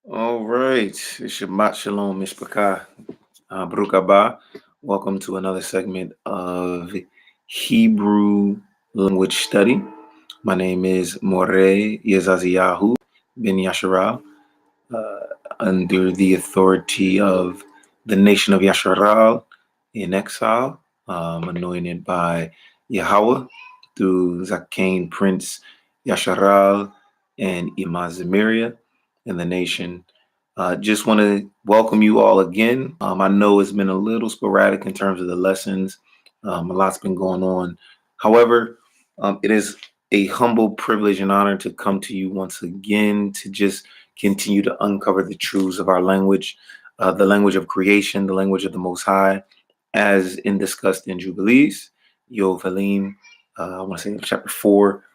All right. Shabbat Shalom, Mishpachah. Baruch Haba. Welcome to another segment of Hebrew language study. My name is Moreh Yezaziyahu ben Yasharal, under the authority of the nation of Yasharal in exile, anointed by Yahweh through Zakain Prince Yasharal and Imazimiria in the nation. Just want to welcome you all again. I know it's been a little sporadic in terms of the lessons. A lot's been going on. However, it is a humble privilege and honor to come to you once again to just continue to uncover the truths of our language, the language of creation, the language of the Most High, as in discussed in Jubilees, Yovelim, I want to say chapter 4.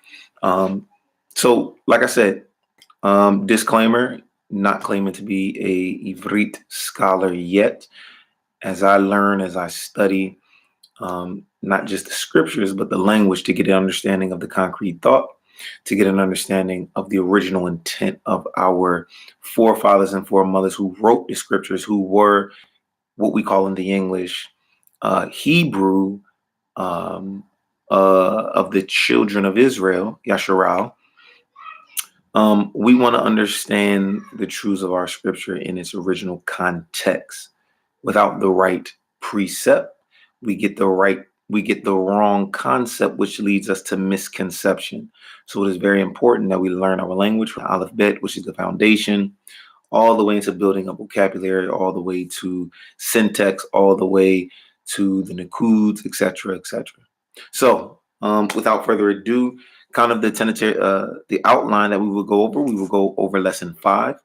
So, like I said, disclaimer, not claiming to be a Ivryt scholar yet. As I learn, as I study, not just the scriptures, but the language to get an understanding of the concrete thought, to get an understanding of the original intent of our forefathers and foremothers who wrote the scriptures, who were what we call in the English Hebrew of the children of Israel, Yasharal. We want to understand the truths of our scripture in its original context. Without the right precept, we get the wrong concept, which leads us to misconception. So it is very important that we learn our language from Aleph Bet, which is the foundation, all the way into building a vocabulary, all the way to syntax, all the way to the Nakuds, etc., etc. So, without further ado, kind of the outline that we will go over. We will go over lesson 5.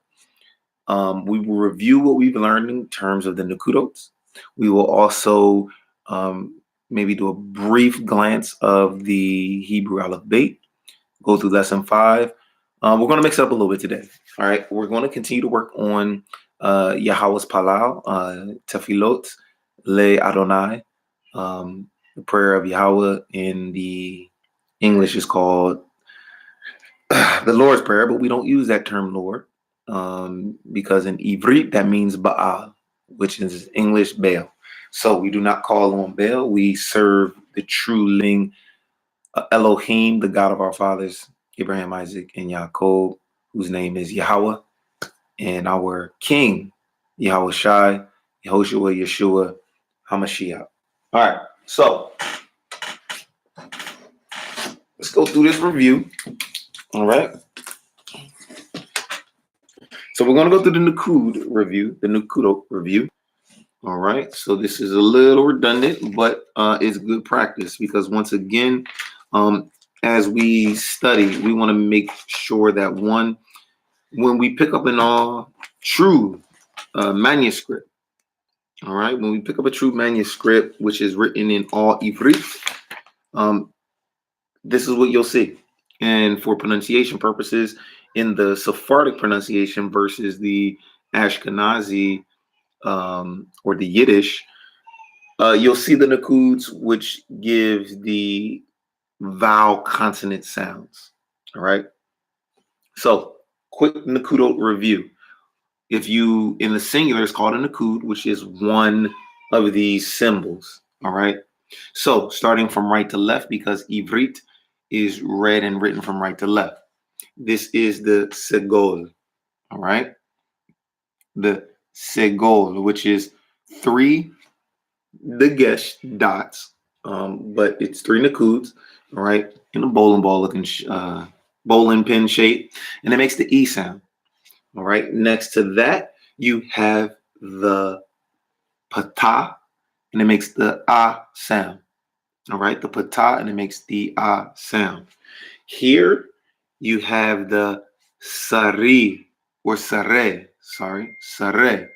We will review what we've learned in terms of the Nakudots. We will also maybe do a brief glance of the Hebrew Aleph Bet, go through lesson 5. We're going to mix it up a little bit today. All right. We're going to continue to work on Yahweh's Palal, Tefillot, Le Adonai. The prayer of Yahweh in the English is called the Lord's Prayer, but we don't use that term Lord because in Ivryt that means Baal, which is English Baal. So we do not call on Baal. We serve the true living Elohim, the God of our fathers, Abraham, Isaac, and Yaakov, whose name is Yahweh, and our King, Yahweh Shai, Yehoshua, Yeshua, HaMashiach. All right, so let's go through this review. All right. So we're going to go through the Nakud review, the Nakudot review. All right. So this is a little redundant, but it's good practice because once again, as we study, we want to make sure that when we pick up an all true manuscript, all right, when we pick up a true manuscript, which is written in all Ivryt, this is what you'll see. And for pronunciation purposes, in the Sephardic pronunciation versus the Ashkenazi or the Yiddish, you'll see the Nakuds, which gives the vowel consonant sounds. All right. So, quick Nakudot review. If you, in the singular, it's called a Nakud, which is one of these symbols. All right. So, starting from right to left, because Ivryt is read and written from right to left. This is the Segol. All right. The Segol, which is 3 Dagesh dots, but it's 3 Nakuds, all right, in a bowling ball looking bowling pin shape, and it makes the E sound. All right. Next to that, you have the Patah, and it makes the Ah sound. All right, the Patah, and it makes the Ah sound. Here you have the Sari or Sare, Sare,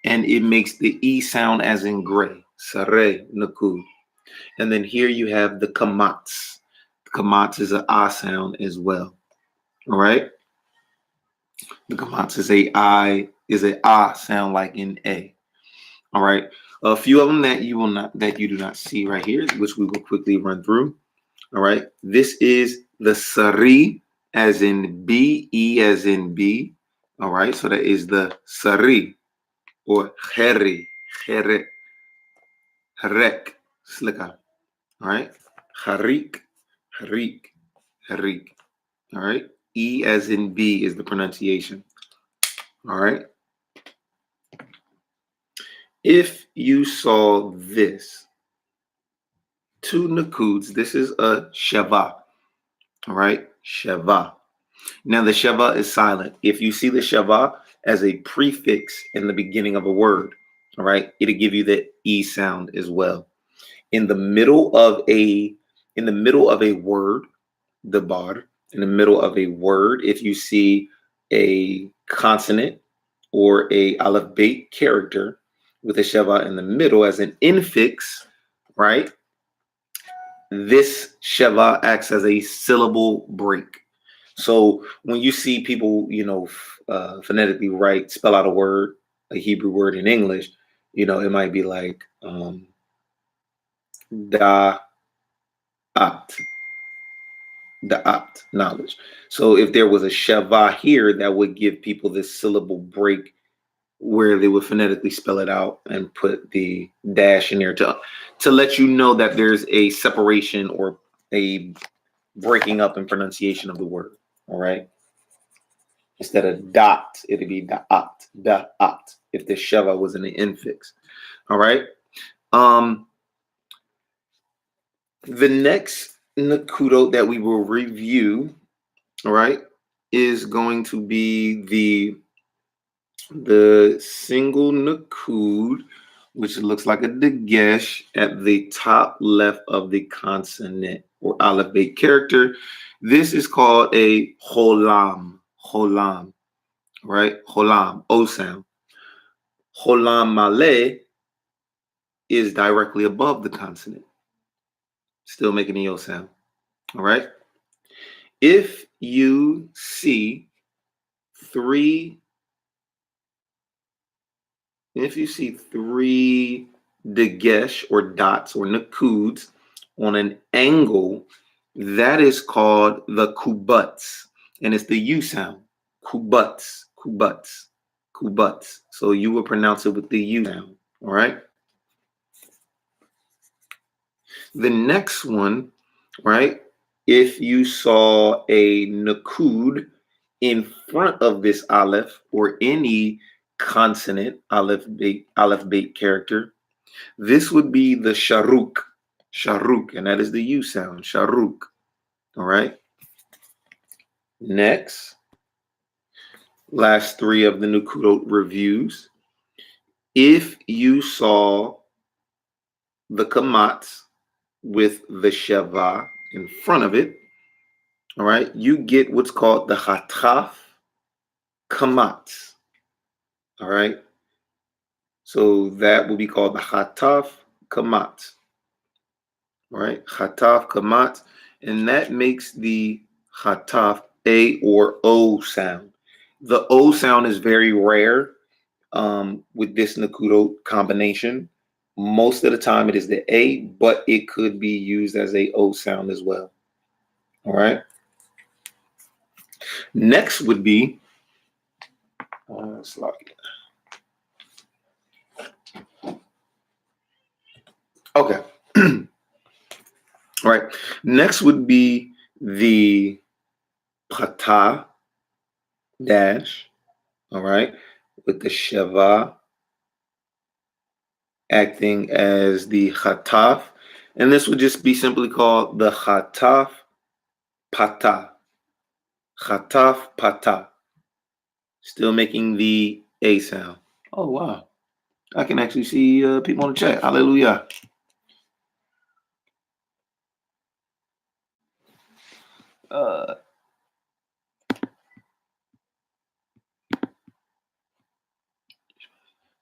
and it makes the E sound as in gray, Sare Nakud. And then here you have the Kamatz. Kamatz is an Ah sound as well. All right. The Kamatz is a Ah sound like in A. All right. A few of them that you do not see right here, which we will quickly run through. All right. This is the Sari as in B, E as in B. All right, so that is the sari or heri, here, harek, slika. All right, harik, harik, harik. All right, E as in B is the pronunciation. All right. If you saw this, two nakuds, this is a shava. All right, shava. Now the shava is silent. If you see the shava as a prefix in the beginning of a word, all right, it'll give you the E sound as well. In the middle of a word, the bar, in the middle of a word, if you see a consonant or a aleph bet character with a shava in the middle as an infix, right? This shava acts as a syllable break. So when you see people, phonetically spell out a Hebrew word in English, it might be like da at, knowledge. So if there was a shava here, that would give people this syllable break where they would phonetically spell it out and put the dash in there to let you know that there's a separation or a breaking up in pronunciation of the word. All right. Instead of dot, it'd be da'at, if the shava was in the infix. All right. The next nakudo that we will review, all right, is going to be the single nakud, which looks like a dagesh at the top left of the consonant or aleph bet character. This is called a holam. Holam, right? Holam, O sound. Holam male is directly above the consonant, still making the O sound. All right. If you see three dagesh or dots or nakuds on an angle, that is called the kubuts, and it's the U sound. Kubuts, kubuts, kubuts. So you will pronounce it with the U sound. All right. The next one, right? If you saw a nakud in front of this aleph or any consonant aleph bet character, this would be the sharuk, and that is the U sound, sharuk. All right. Next, last three of the nakud reviews. If you saw the kamats with the shava in front of it, all right, you get what's called the hataf kamat. All right. So that will be called the hataf kamat. All right. Hataf kamat. And that makes the hataf A or O sound. The O sound is very rare with this nakudo combination. Most of the time it is the A, but it could be used as a O sound as well. All right. Next would be okay. All right. Next would be the pata dash. All right. With the shava acting as the hataf. And this would just be simply called the hataf pata. Hataf pata. Still making the A sound. Oh, wow. I can actually see people on the chat. Hallelujah.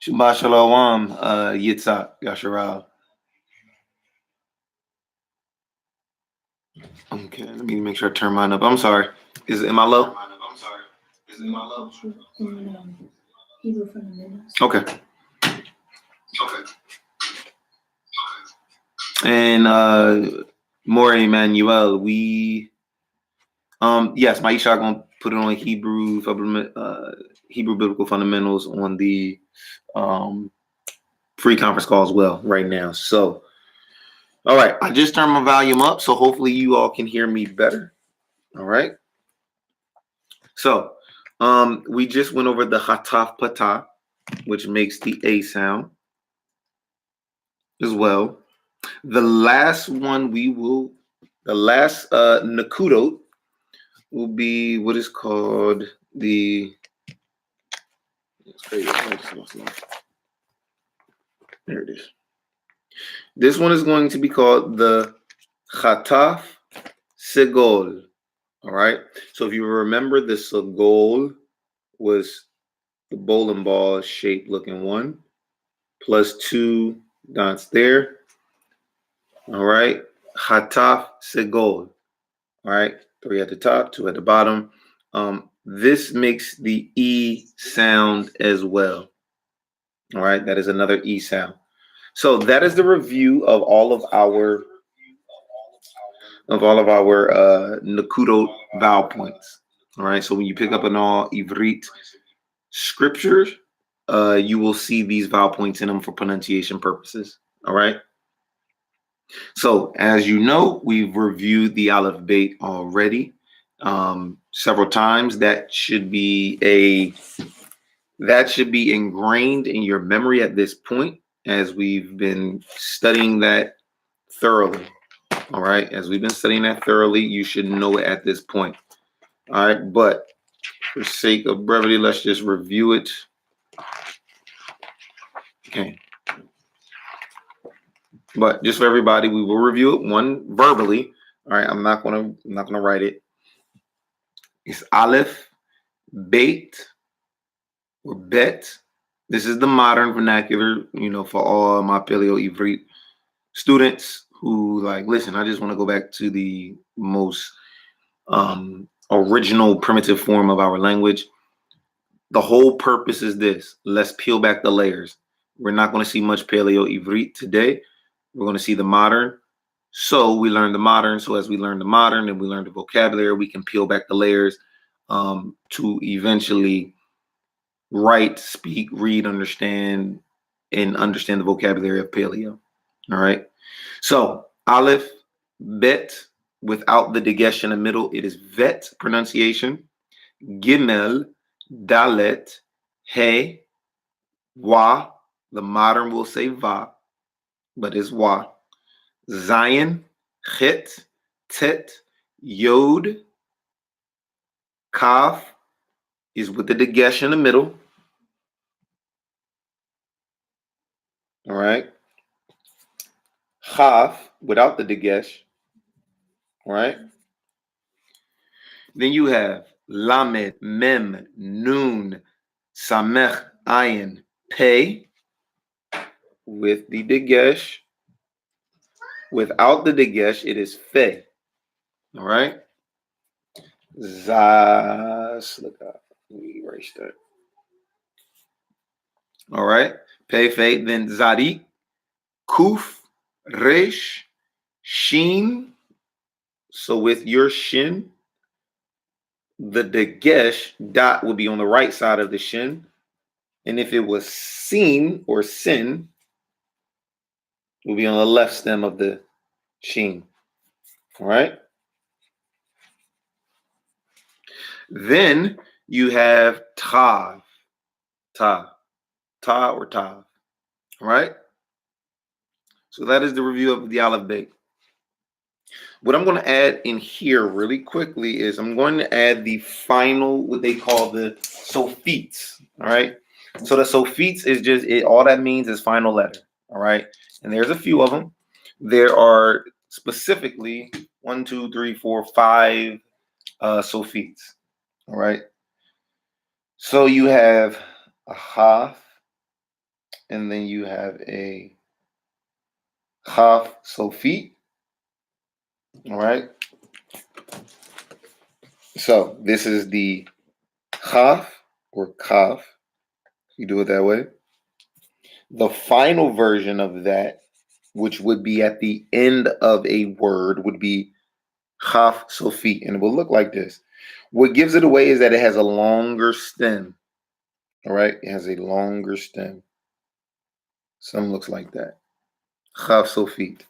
Shabbat Shalom, Yitzhak, Yasharal. Okay, let me make sure I turn mine up. I'm sorry. Am I low? Okay. And More Emmanuel, we Yes, Maisha gonna put it on Hebrew Biblical Fundamentals on the free conference call as well right now. So, all right, I just turned my volume up, so hopefully you all can hear me better. All right. So, we just went over the hataf patah, which makes the A sound as well. The last nakudot will be what is called the. There it is. This one is going to be called the Chataf Segol. All right. So if you remember, the Segol was the bowling ball shaped looking one plus 2 dots there. All right. Chataf Segol. All right. 3 at the top, 2 at the bottom. This makes the E sound as well. All right. That is another E sound. So that is the review of all of our Nakudo vowel points. All right. So when you pick up an all Ivryt scriptures, you will see these vowel points in them for pronunciation purposes. All right. So as you know, we've reviewed the Aleph Beit already several times. That should be ingrained in your memory at this point, as we've been studying that thoroughly. All right. As we've been studying that thoroughly, you should know it at this point. All right. But for sake of brevity, let's just review it. Okay. But just for everybody, we will review it one verbally. All right. I'm not gonna write it. It's Aleph, Beit, or Bet. This is the modern vernacular, for all my Paleo Ivryt students who listen, I just want to go back to the most original primitive form of our language. The whole purpose is this. Let's peel back the layers. We're not going to see much Paleo Ivryt today. We're going to see the modern. So we learn the modern. So as we learn the modern and we learn the vocabulary, we can peel back the layers to eventually write, speak, read, understand the vocabulary of Paleo. All right. So Aleph, Bet, without the dagesh in the middle, it is Vet pronunciation. Gimel, Dalet, He, Wa. The modern will say Va, but it's Wa. Zion, Chet, Tet, Yod, Kaf is with the dagesh in the middle. All right. Chaf without the dagesh. All right. Then you have Lamed, Mem, Nun, Samech, Ayin, Pei with the dagesh. Without the dagesh, it is Fe. All right. Zas. Look up. Let me erase that. All right. Pei, Fe. Then Zadik, Kuf, Resh, Shin. So with your Shin, the dagesh dot will be on the right side of the Shin. And if it was Sin or Sin, it will be on the left stem of the Shin. All right. Then you have Tav. Tav. Ta or Tav. All right. So that is the review of the Aleph Beit. What I'm going to add in here really quickly is I'm going to add the final, what they call the sophites. All right. So the sophites is just it. All that means is final letter. All right. And there's a few of them. There are specifically 1, 2, 3, 4, 5 sophites. All right. So you have a half, and then you have a half sophite. All right. So this is the half or kaf. You do it that way. The final version of that, which would be at the end of a word, would be Chaf Sofit, and it will look like this. What gives it away is that it has a longer stem. All right, it has a longer stem. Some looks like that. Chaf Sofit.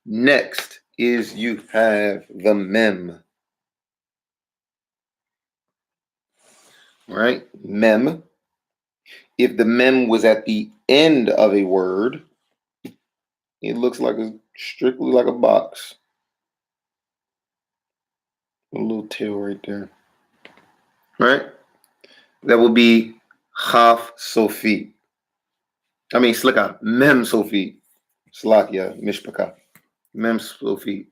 Next is you have the mem. All right, mem. If the mem was at the end of a word, it looks like strictly like a box. A little tail right there. Right? That would be Chaf Sofit. I mean, slika, mem Sofit. Slakia, mishpaka. Mem Sofit.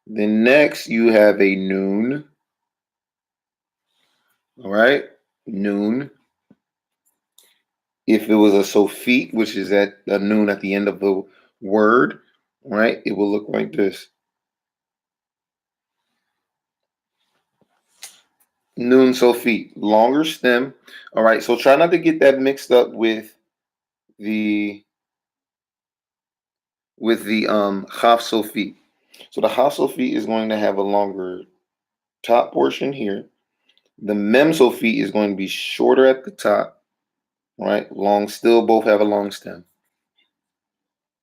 Then next you have a noon. All right, noon. If it was a Sofit, which is at a noon at the end of the word, right, it will look like this. Noon Sofit, longer stem. All right, so try not to get that mixed up with the Chaf Sofit. So the Chaf Sofit is going to have a longer top portion here. The Mem Sofit is going to be shorter at the top, right? Long, still both have a long stem.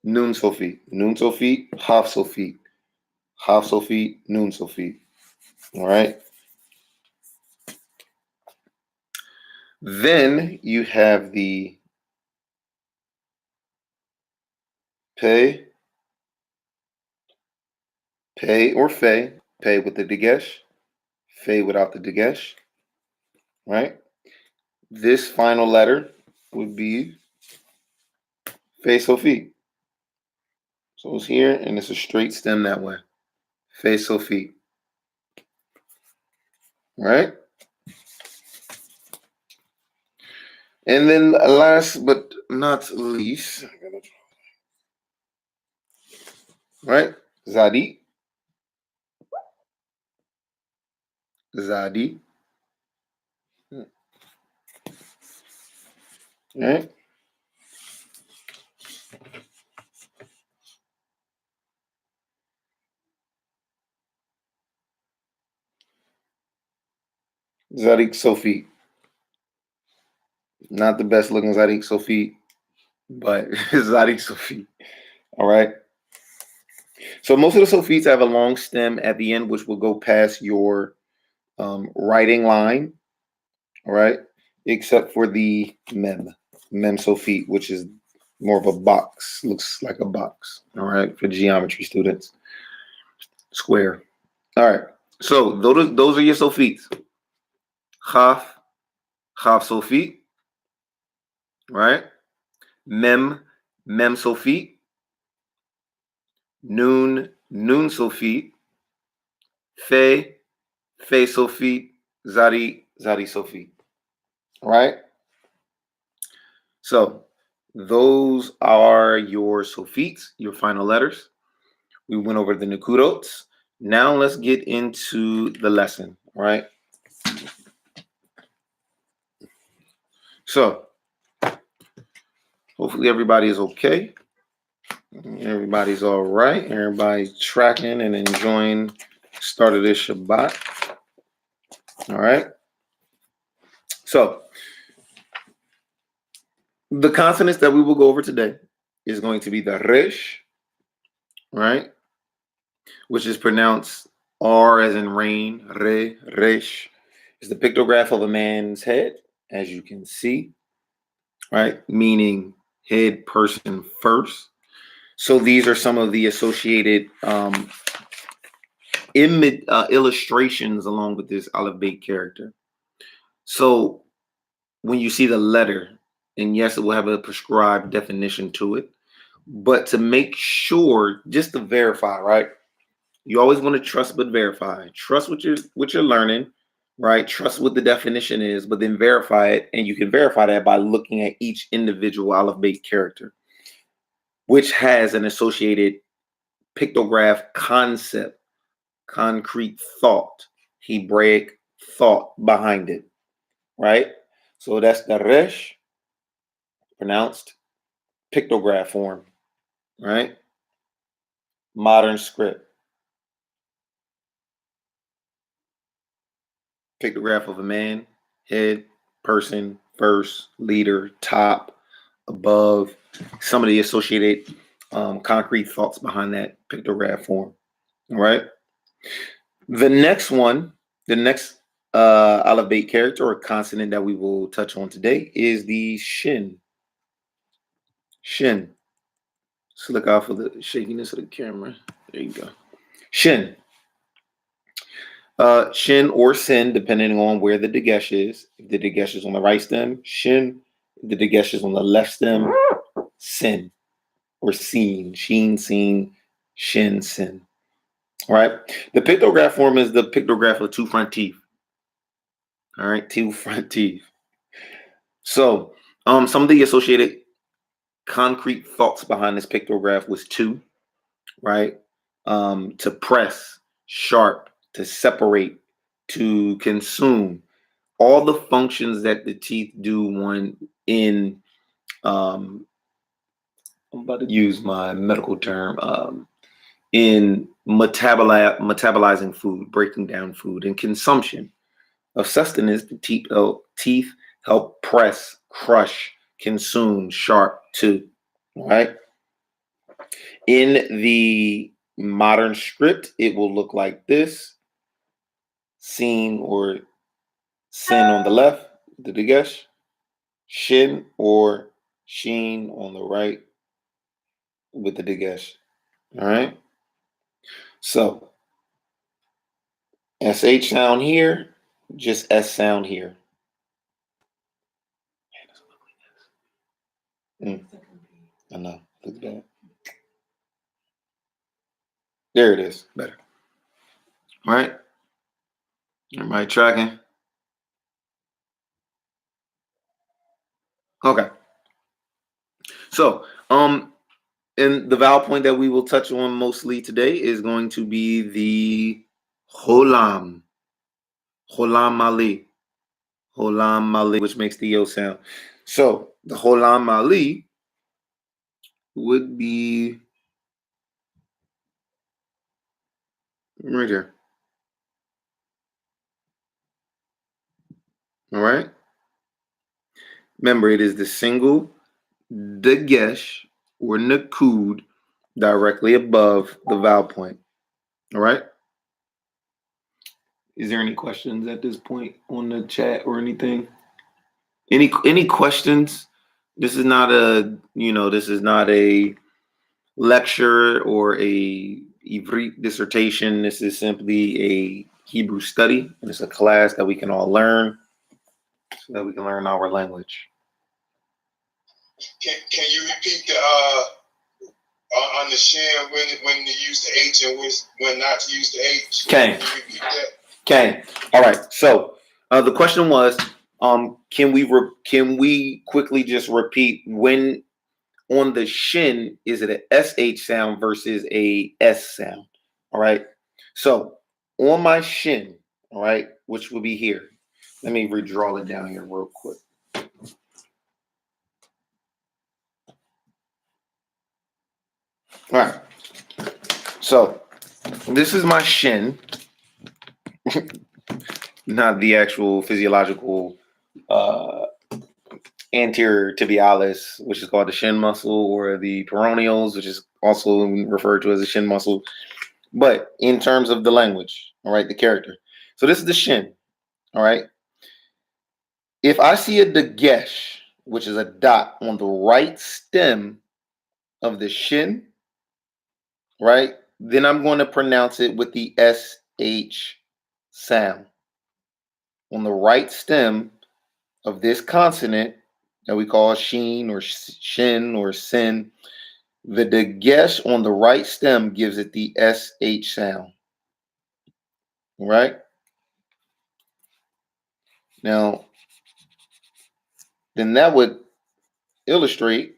Noon Sofit, Chaf Sofit, Chaf Sofit, Noon Sofit. All right. Then you have the Pei or Fei, Pei with the Dagesh, Fei without the Dagesh, right? This final letter would be Fei Sofit. So it's here, and it's a straight stem that way. Fei Sofit. Right? And then last but not least, right? Zadi. Zadi. Right? Zadik Sofit. Not the best looking Zadik Sofit, but Zadik Sofit. All right. So most of the Sofits have a long stem at the end, which will go past your writing line. All right. Except for the Mem Sofit, which is more of a box. Looks like a box. All right. For geometry students. Square. All right. So those are your Sofits. Chaf Sofit. Right. Mem Sofit. Noon Sofit. Fe Sofit. Zari Sofit. All right. So those are your Sofits, your final letters. We went over the Nukudots. Now let's get into the lesson. All right. So hopefully everybody is okay. Everybody's all right. Everybody's tracking and enjoying the start of this Shabbat. All right. So the consonants that we will go over today is going to be the Resh, right? Which is pronounced R as in rain, Re, Resh. It's the pictograph of a man's head, as you can see, right? Meaning head person first. So these are some of the associated illustrations along with this Aleph Beit character. So when you see the letter, and yes, it will have a prescribed definition to it, but to make sure, just to verify, right? You always want to trust but verify. Trust what you're learning, right? Trust what the definition is, but then verify it, and you can verify that by looking at each individual Aleph Beit character, which has an associated pictograph concept, concrete thought, Hebraic thought behind it, right? So that's the Resh, pronounced pictograph form, right? Modern script. Pictograph of a man, head, person, verse, leader, top, above, some of the associated concrete thoughts behind that pictograph form. All right. The next one, the next alphabet character or consonant that we will touch on today is the shin. Shin. So look out for the shakiness of the camera. There you go. Shin. Shin or sin, depending on where the dagesh is. If the dagesh is on the right stem, shin. If the dagesh is on the left stem, sin or seen. Sheen, seen, shin, sin. All right. The pictograph form is the pictograph of two front teeth. All right, two front teeth. So, some of the associated concrete thoughts behind this pictograph was two, right? To press, sharp, to separate, to consume. All the functions that the teeth do when in I'm about to use my medical term in metabolizing food, breaking down food, and consumption of sustenance. The teeth help press, crush, consume, sharp too. All right. In the modern script, it will look like this: seen or sin on the left, the dagesh, shin or sheen on the right with the dagesh. All right. So sh sound here, just s sound here. I know. Look at that. There it is. Better. All right. Everybody tracking? Okay. So, and the vowel point that we will touch on mostly today is going to be the holam. Holam mali. Holam mali, which makes the yo sound. So, the holam mali would be right here. All right. Remember, it is the single dagesh or nakud directly above the vowel point. All right. Is there any questions at this point on the chat or anything? Any questions? This is not a lecture or a Ivryt dissertation. This is simply a Hebrew study, and it's a class that we can all learn so that we can learn our language. Can you repeat the on the shin when to use the H and when not to use the H? Okay. Can you repeat that? Okay. All right. So the question was, can we quickly just repeat when on the shin is it a sh sound versus a s sound? All right. So on my shin, all right, which will be here. Let me redraw it down here real quick. All right. So this is my shin, not the actual physiological anterior tibialis, which is called the shin muscle, or the peroneals, which is also referred to as the shin muscle. But in terms of the language, all right, the character. So this is the shin, all right. If I see a dagesh, which is a dot on the right stem of the shin, right, then I'm going to pronounce it with the sh sound on the right stem of this consonant that we call sheen or shin or sin. The dagesh on the right stem gives it the sh sound. Right? Now, then that would illustrate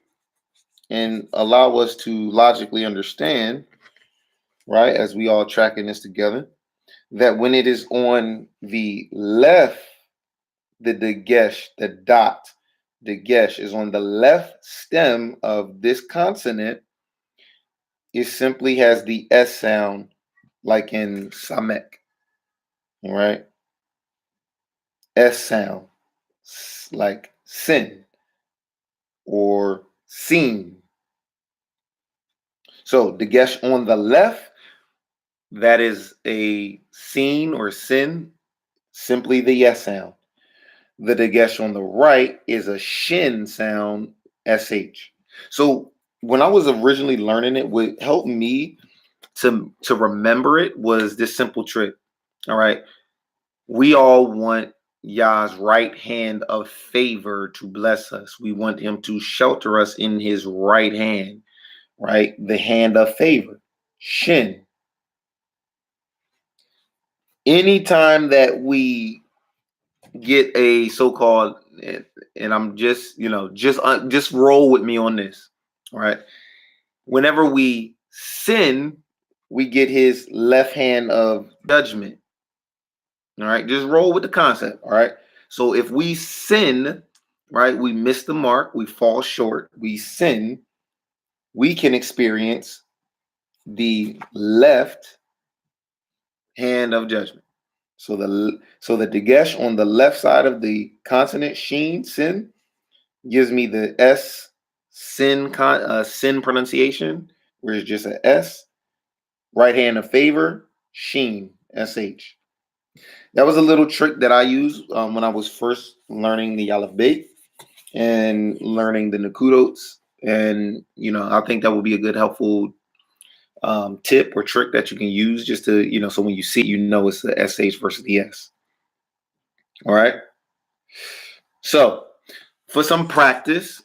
and allow us to logically understand, right, as we all tracking this together, that when it is on the left, the dagesh, the dot, dagesh is on the left stem of this consonant, it simply has the S sound like in Samek. All right? S sound like sin or seen. So the gesh on the left, that is a seen or sin, simply the yes sound. The dagesh on the right is a shin sound, sh. So when I was originally learning it, what helped me to remember it was this simple trick. All right, we all want Yah's right hand of favor to bless us. We want him to shelter us in his right hand, right? The hand of favor, shin. Anytime that we get a so-called, and I'm just, just roll with me on this, all right? Whenever we sin, we get his left hand of judgment. All right, just roll with the concept. All right, so if we sin, right, we miss the mark, we fall short, we sin, we can experience the left hand of judgment. So the dagesh on the left side of the consonant sheen, sin, gives me the S sin pronunciation, where it's just a S. Right hand of favor, sheen, sh. That was a little trick that I used when I was first learning the Aleph Bet and learning the Nakudotes. And, I think that would be a good helpful tip or trick that you can use just to, so when you see it, it's the sh versus the s. All right. So for some practice,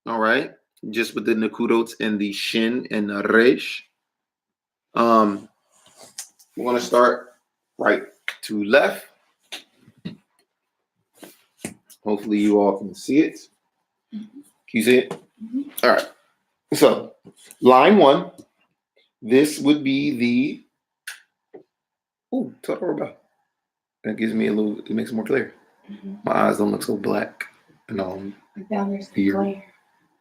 all right, just with the Nakudotes and the shin and the resh, we're going to start right to left. Hopefully you all can see it. Can you see it? All right. So line 1, this would be the, that gives me it makes it more clear. My eyes don't look so black. And down there's the glare.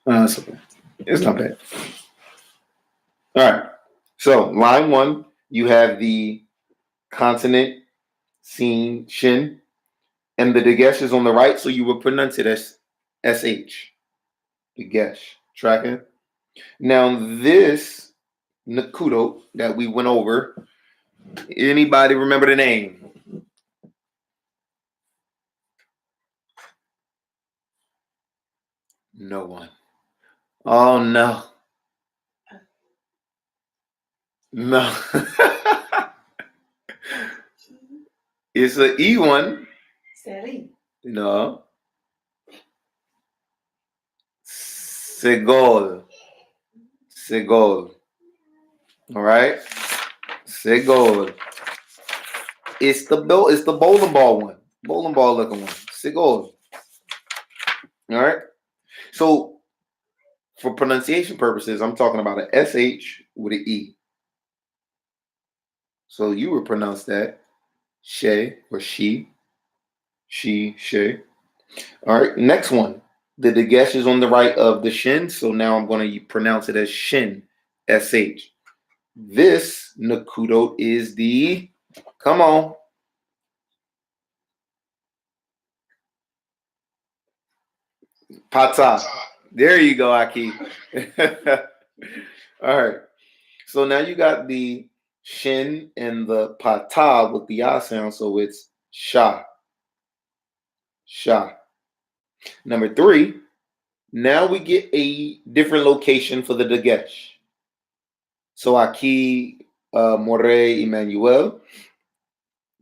It's okay. It's not bad. All right. So line 1, you have the consonant seen shin, and the dagesh is on the right, so you would pronounce it as sh. Dagesh. Tracking? Now this Nakudo that we went over, anybody remember the name? No one. Oh no. No. It's an E one. Seri. No. Segol. Segol. All right. Segol. It's the bowling ball one. Bowling ball looking one. Segol. All right. So for pronunciation purposes, I'm talking about an SH with an E. So you would pronounce that she or she. She, she. All right. Next one. The dagesh is on the right of the shin. So now I'm going to pronounce it as shin. SH. This Nakudo is the, come on. Pata. There you go, Aki. All right. So now you got the shin and the pata with the ya sound. So it's sha. Sha. Number 3. Now we get a different location for the dagesh. So Aki, More, Emmanuel.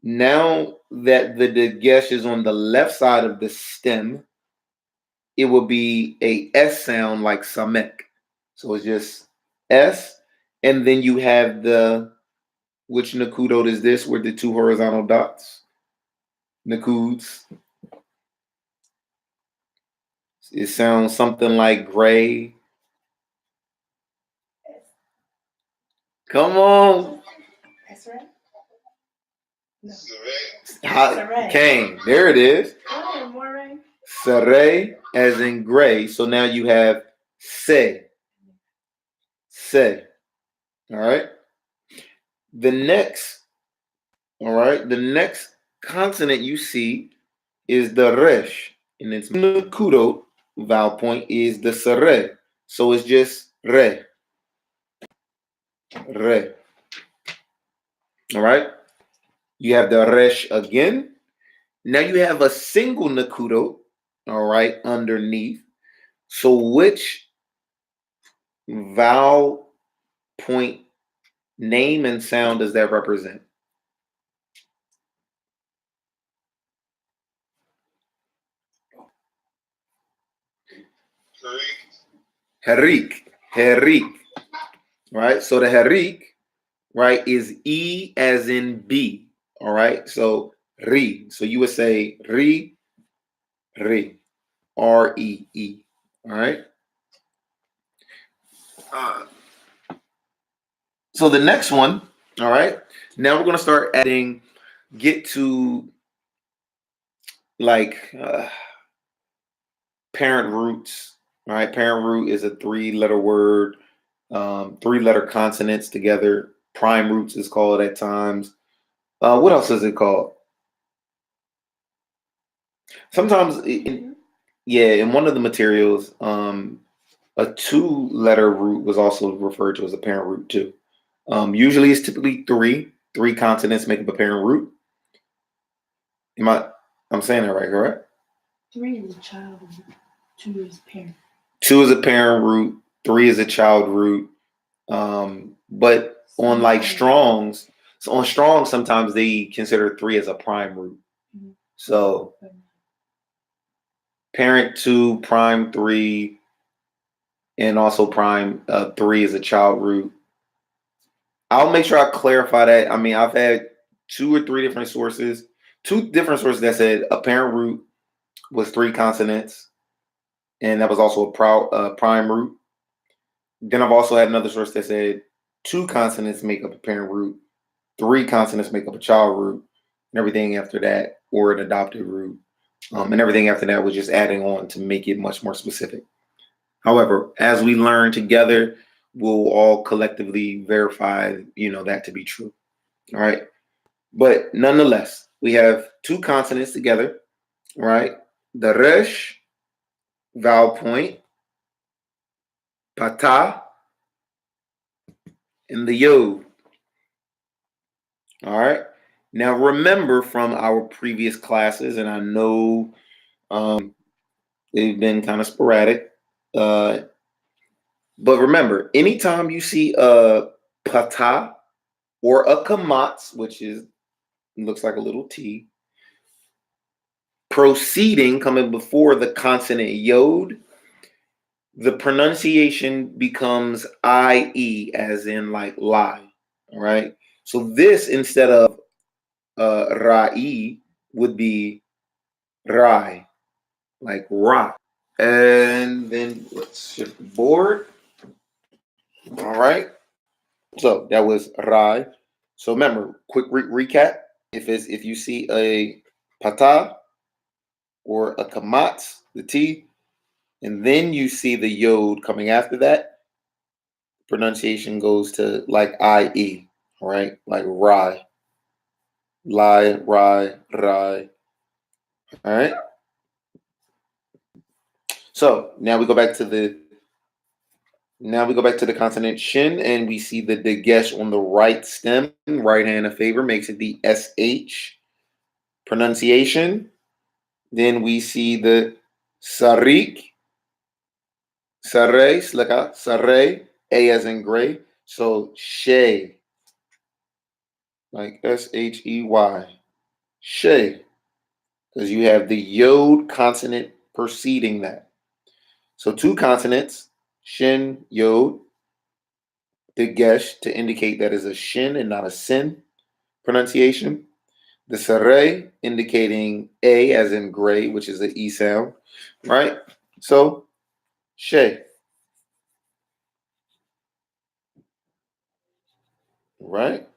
Now that the dagesh is on the left side of the stem, it will be a S sound like Samek. So it's just S. And then you have which Nakudot is this with the 2 horizontal dots? Nakuds. It sounds something like gray. Come on. That's right. No. Kane. There it is. Oh, more. Sere as in gray. So now you have se. Se. All right. The next, all right, the next consonant you see is the resh, and its nakudo vowel point is the sare. So it's just re, re. All right. You have the resh again. Now you have a single nakudo, all right, underneath. So which vowel point name and sound does that represent? Herik. Herik. Right? So the herik, right, is E as in B. All right. So ri. So you would say ri, ri. R-E-E. All right. So the next one, all right. Now we're going to start adding, get to like parent roots. All right. Parent root is a 3-letter word, 3-letter consonants together. Prime roots is called at times. What else is it called? Sometimes, in one of the materials, a 2-letter root was also referred to as a parent root too. Usually, it's typically three consonants make up a parent root. I'm saying that right, correct? 3 is a child, 2 is parent. 2 is a parent root, 3 is a child root. But on like Strong's, sometimes they consider 3 as a prime root. Mm-hmm. So parent 2, prime 3, and also prime 3 is a child root. I'll make sure I clarify that. I mean, I've had 2 or 3 different sources, 2 different sources that said a parent root was 3 consonants, and that was also a prime root. Then I've also had another source that said 2 consonants make up a parent root, 3 consonants make up a child root, and everything after that, or an adopted root. And everything after that was just adding on to make it much more specific. However, as we learn together, we'll all collectively verify, that to be true. All right. But nonetheless, we have 2 consonants together, right? The resh, vowel point, pata, and the yod. All right. Now remember from our previous classes, and I know they've been kind of sporadic, but remember, anytime you see a pata or a kamatz, which looks like a little T, proceeding, coming before the consonant yod, the pronunciation becomes IE, as in like lie. All right. So this, instead of Ra'i, would be Rai, like rock. And then let's shift the board. All right. So that was Rai. So remember, quick recap. If you see a pata or a kamatz, the T, and then you see the yod coming after that, pronunciation goes to like IE, all right? Like Rai. Lie, Rai, Rai. All right. So now we go back to the consonant shin, and we see the dagesh on the right stem, right hand of favor, makes it the SH pronunciation. Then we see the sarik, sare, slaka, sare, A as in gray. So she, like SHEY, she, because you have the yod consonant preceding that. So 2 consonants, shin, yod, dagesh to indicate that is a shin and not a sin pronunciation. The sare indicating A as in gray, which is an E sound, right? So, she. Right?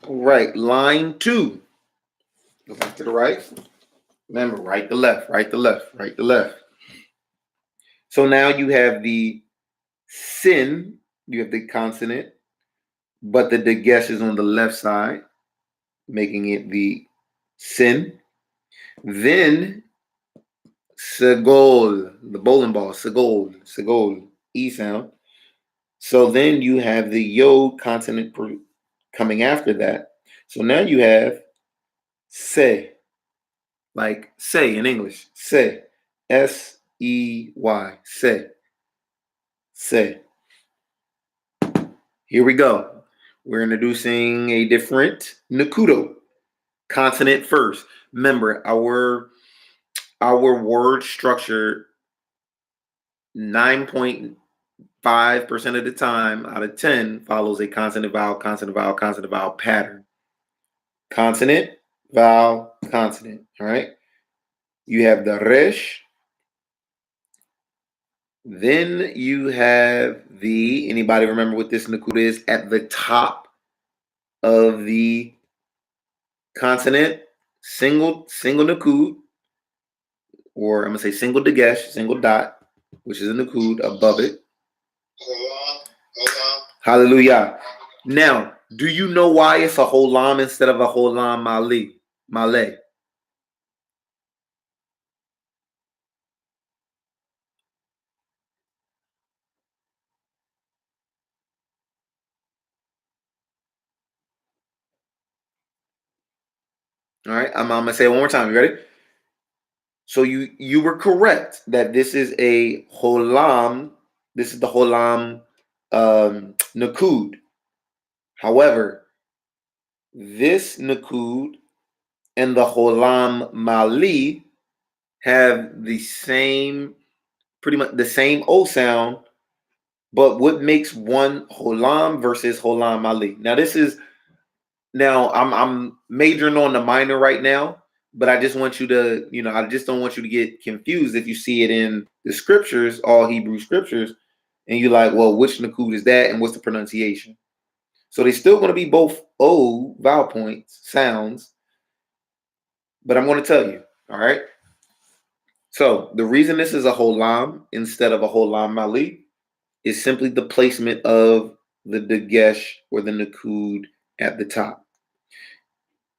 Right. Line 2. Go back to the right. Remember, right to left, right to left, right to left. So now you have the sin, you have the consonant, but the dagesh is on the left side, making it the sin. Then segol, the bowling ball, segol, E sound. So then you have the yod consonant coming after that. So now you have se, like say in English, say, S-E-Y, say, say. Here we go. We're introducing a different nakudo, consonant first. Remember, our word structure 9.5% of the time out of 10 follows a consonant, vowel, consonant, vowel, consonant, vowel pattern. Consonant, vowel, consonant. All right. You have the resh. Then you have the, anybody remember what this nakuda is at the top of the consonant? Single nakud, or I'm gonna say single dagesh, single dot, which is a nakud above it. Hallelujah. Now, do you know why it's a holam instead of a holam malay? All right, I'm gonna say it one more time. You ready? So you were correct that this is a holam. This is the holam nakud. However, this nakud and the holam mali have the same, pretty much the same O sound, but what makes one holam versus holam mali? Now this is, now I'm majoring on the minor right now, but I just want you to, I just don't want you to get confused if you see it in the scriptures, all Hebrew scriptures, and you're like, well, which nakud is that and what's the pronunciation? So they're still going to be both O vowel points, sounds, but I'm going to tell you, all right? So the reason this is a holam instead of a holam mali is simply the placement of the dagesh or the nakud at the top.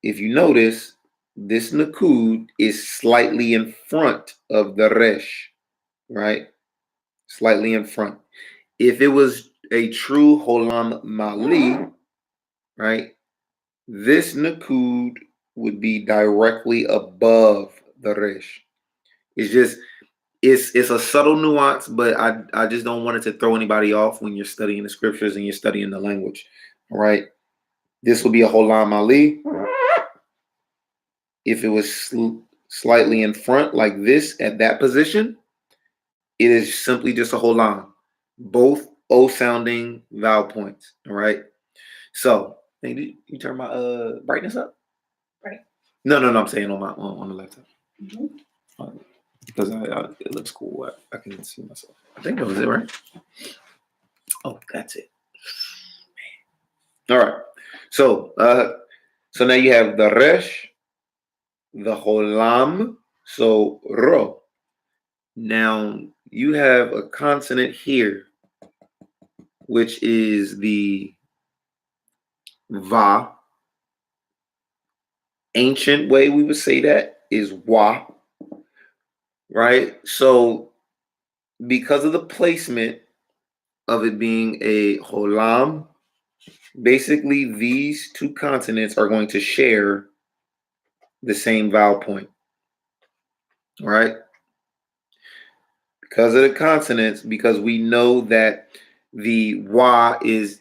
If you notice, this nakud is slightly in front of the resh, right? Slightly in front. If it was a true holam mali, right, this nakud would be directly above the resh. It's just, it's a subtle nuance, but I just don't want it to throw anybody off when you're studying the scriptures and you're studying the language. All right. This will be a holam mali. If it was slightly in front like this at that position, it is simply just a holam. Both O sounding vowel points. All right. So, hey, did you turn my brightness up? Right. No. I'm saying on the laptop. Mm-hmm. Because it looks cool. I can see myself. I think that was it, right? Oh, that's it. All right. So now you have the resh, the holam, so ro. Now you have a consonant here, which is the va. Ancient way we would say that is wa, right? So because of the placement of it being a holam, basically these two consonants are going to share the same vowel point. All right. Because of the consonants, because we know that the wa is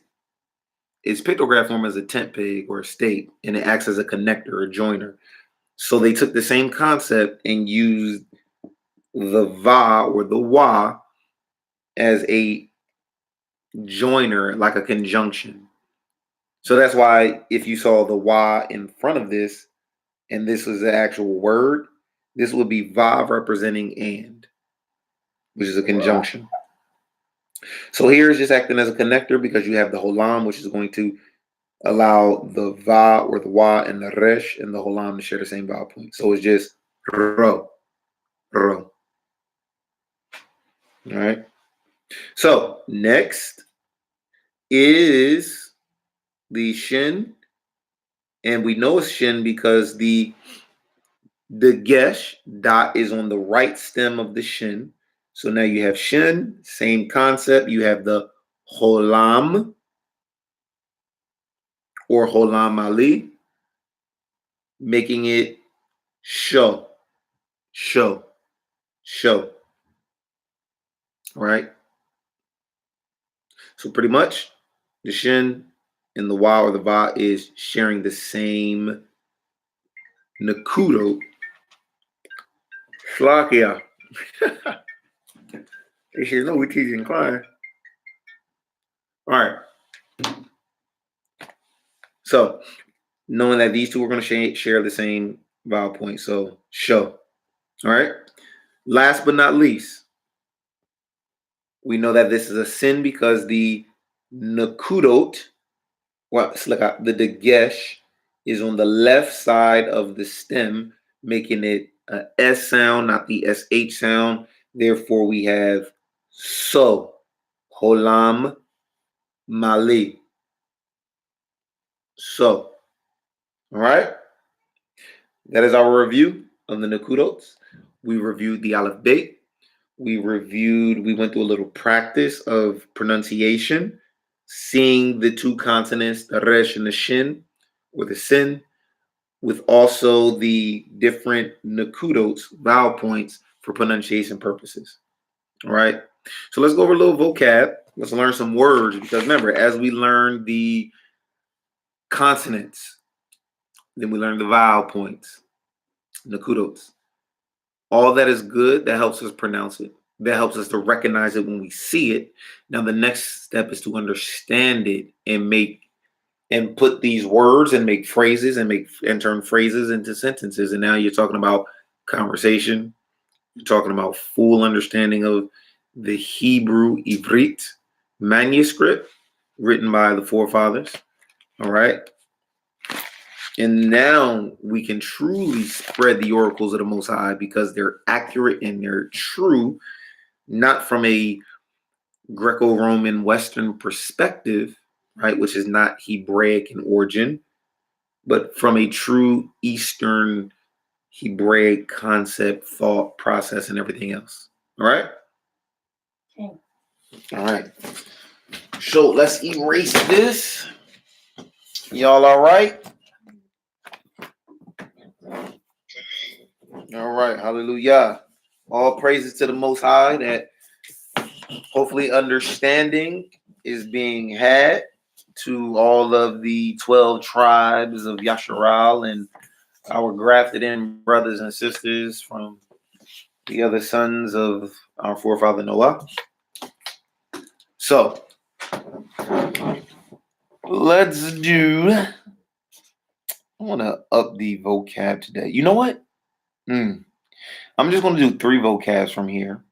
pictograph form as a tent peg or a stake, and it acts as a connector or joiner. So they took the same concept and used the va or the wa as a joiner, like a conjunction. So that's why if you saw the wa in front of this, and this was the actual word, this would be va representing and, which is a conjunction. So here is just acting as a connector because you have the holam, which is going to allow the va or the wa and the resh and the holam to share the same vowel point. So it's just ro, ro. All right. So next is the shin, and we know it's shin because the gesh dot is on the right stem of the shin. So now you have shin, same concept. You have the holam or holam ali, making it show, show, show. Right. So pretty much the shin and the wa or the va is sharing the same nakudo. Slakia. They should know we're teaching class. All right. So knowing that these two are going to share the same vowel point. So show. All right. Last but not least, we know that this is a sin because the nakudot, well, it's like the dagesh is on the left side of the stem, making it a S sound, not the SH sound. Therefore, we have so, holam, mali. So, all right. That is our review of the nakudots. We reviewed the aleph bet. We went through a little practice of pronunciation, seeing the two consonants, the resh and the shin, or the sin, with also the different nakudots, vowel points for pronunciation purposes. All right. So let's go over a little vocab. Let's learn some words because remember, as we learn the consonants, then we learn the vowel points, nakudots. All that is good, that helps us pronounce it. That helps us to recognize it when we see it. Now the next step is to understand it and put these words and make phrases and turn phrases into sentences. And now you're talking about conversation. You're talking about full understanding of the Hebrew Ivryt manuscript written by the forefathers. All right. And now we can truly spread the oracles of the Most High because they're accurate and they're true, not from a Greco-Roman Western perspective, right, which is not Hebraic in origin, but from a true Eastern Hebraic concept, thought, process, and everything else. All right? Okay. All right. So let's erase this. Y'all all right? All right. Hallelujah. All praises to the Most High that hopefully understanding is being had to all of the 12 tribes of Yasharal and our grafted in brothers and sisters from the other sons of our forefather Noah. So let's do, I want to up the vocab today. You know what? I'm just going to do 3 vocabs from here.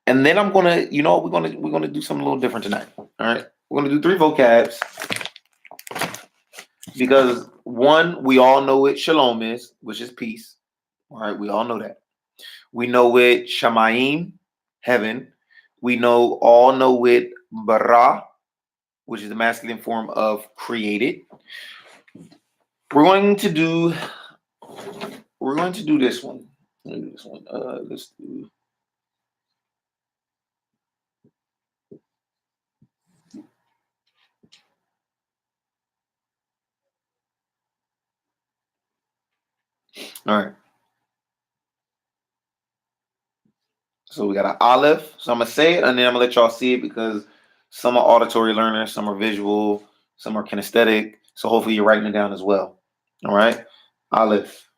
And then I'm going to, we're going to do something a little different tonight. All right. We're going to do 3 vocabs because 1, we all know what shalom is, which is peace. All right. We all know that. We know what shamayim, heaven. We all know what bara, which is the masculine form of created. We're going to do this one. Let me do this one. Let's do. All right. So we got an aleph. So I'm gonna say it, and then I'm gonna let y'all see it because some are auditory learners, some are visual, some are kinesthetic. So hopefully you're writing it down as well. All right. Aleph.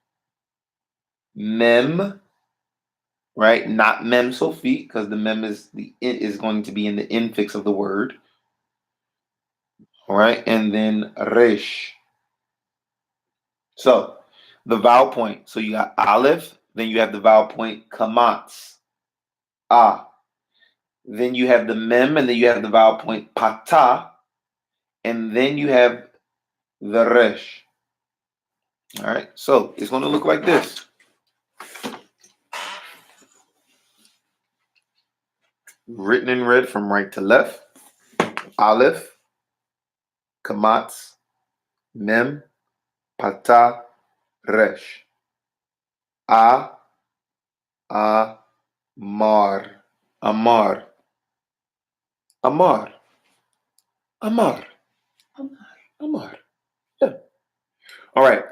Mem. Right, not mem Sophie, because the mem is going to be in the infix of the word. All right, and then resh. So the vowel point. So you got aleph, then you have the vowel point kamatz. Ah. Then you have the mem, and then you have the vowel point pata, and then you have the resh. All right, so it's going to look like this. written and read from right to left. Aleph, Kamatz, Mem, Pata, Resh. Amar, Amar, Amar, Amar, Amar. Yeah. All right.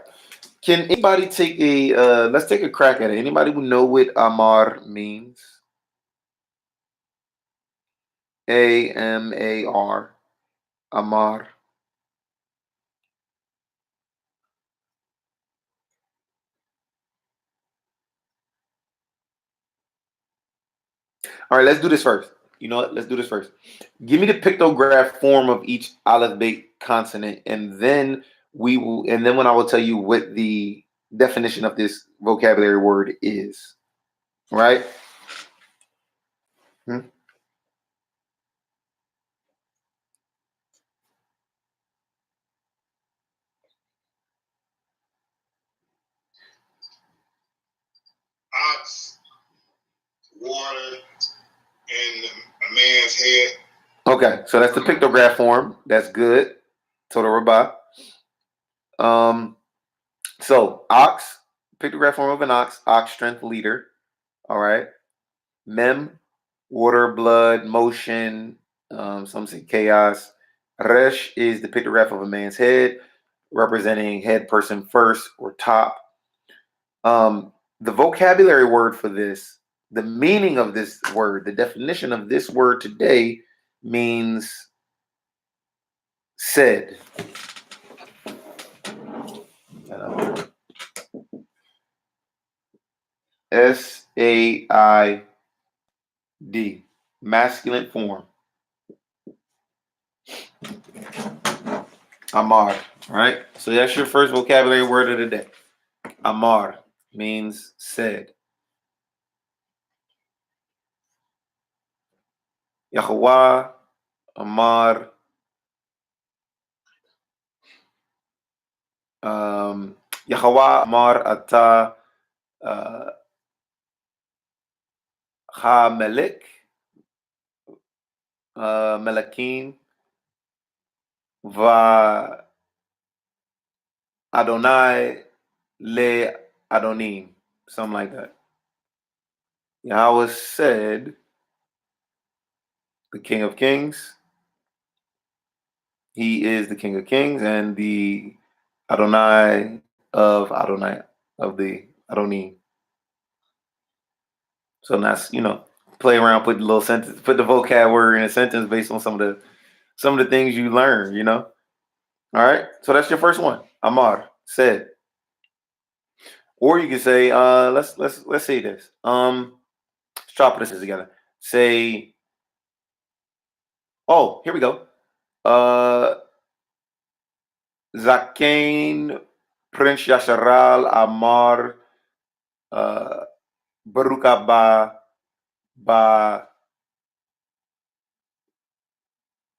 Can anybody take a let's take a crack at it. Anybody who know what Amar means? Amar. Amar. All right, let's do this first. You know what? Let's do this first. Give me the pictograph form of each Aleph Beit consonant, and then when I will tell you what the definition of this vocabulary word is. Right? Hmm? Ox, water, and a man's head. Okay, so that's the pictograph form. That's good. Total Rabah. So ox, pictograph form of an ox strength leader. All right. Mem, water, blood, motion. Some say chaos. Resh is the pictograph of a man's head, representing head person first or top. The vocabulary word for this, the meaning of this word, the definition of this word today means said. SAID, masculine form. Amar, right? So that's your first vocabulary word of the day. Amar means said. Yahweh, Amar, Yahweh, Amar, Ata, Ha Melik, Melakim, Va Adonai, Le Adonim, something like that. Yahweh said, the King of Kings. He is the King of Kings and the Adonai of the Adonim. So that's play around, put the little sentence, put the vocab word in a sentence based on some of the things you learn. All right. So that's your first one. Amar said, or you can say, let's say this. Let's try put this together. Say, oh, here we go. Zakain Prince Yasharal Amar Baruka ba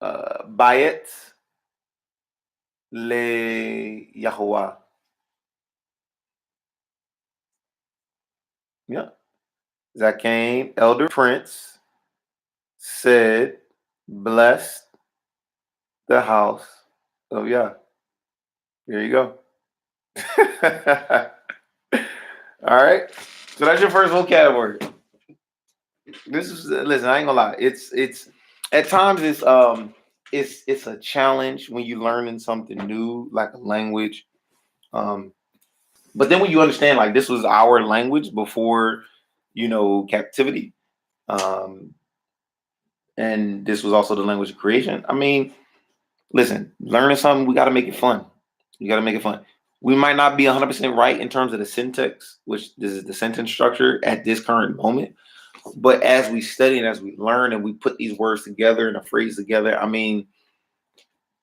Bayet le Yahuwah. Yeah. Zakain, elder prince, said, blessed the house of Yah. There you go. All right. So that's your first vocab word. This is listen, I ain't gonna lie. It's at times it's a challenge when you're learning something new, like a language. But then when you understand like this was our language before, captivity. And this was also the language of creation. I mean, listen, learning something, we got to make it fun. You got to make it fun. We might not be 100% right in terms of the syntax, which this is the sentence structure at this current moment. But as we study and as we learn and we put these words together and a phrase together, I mean,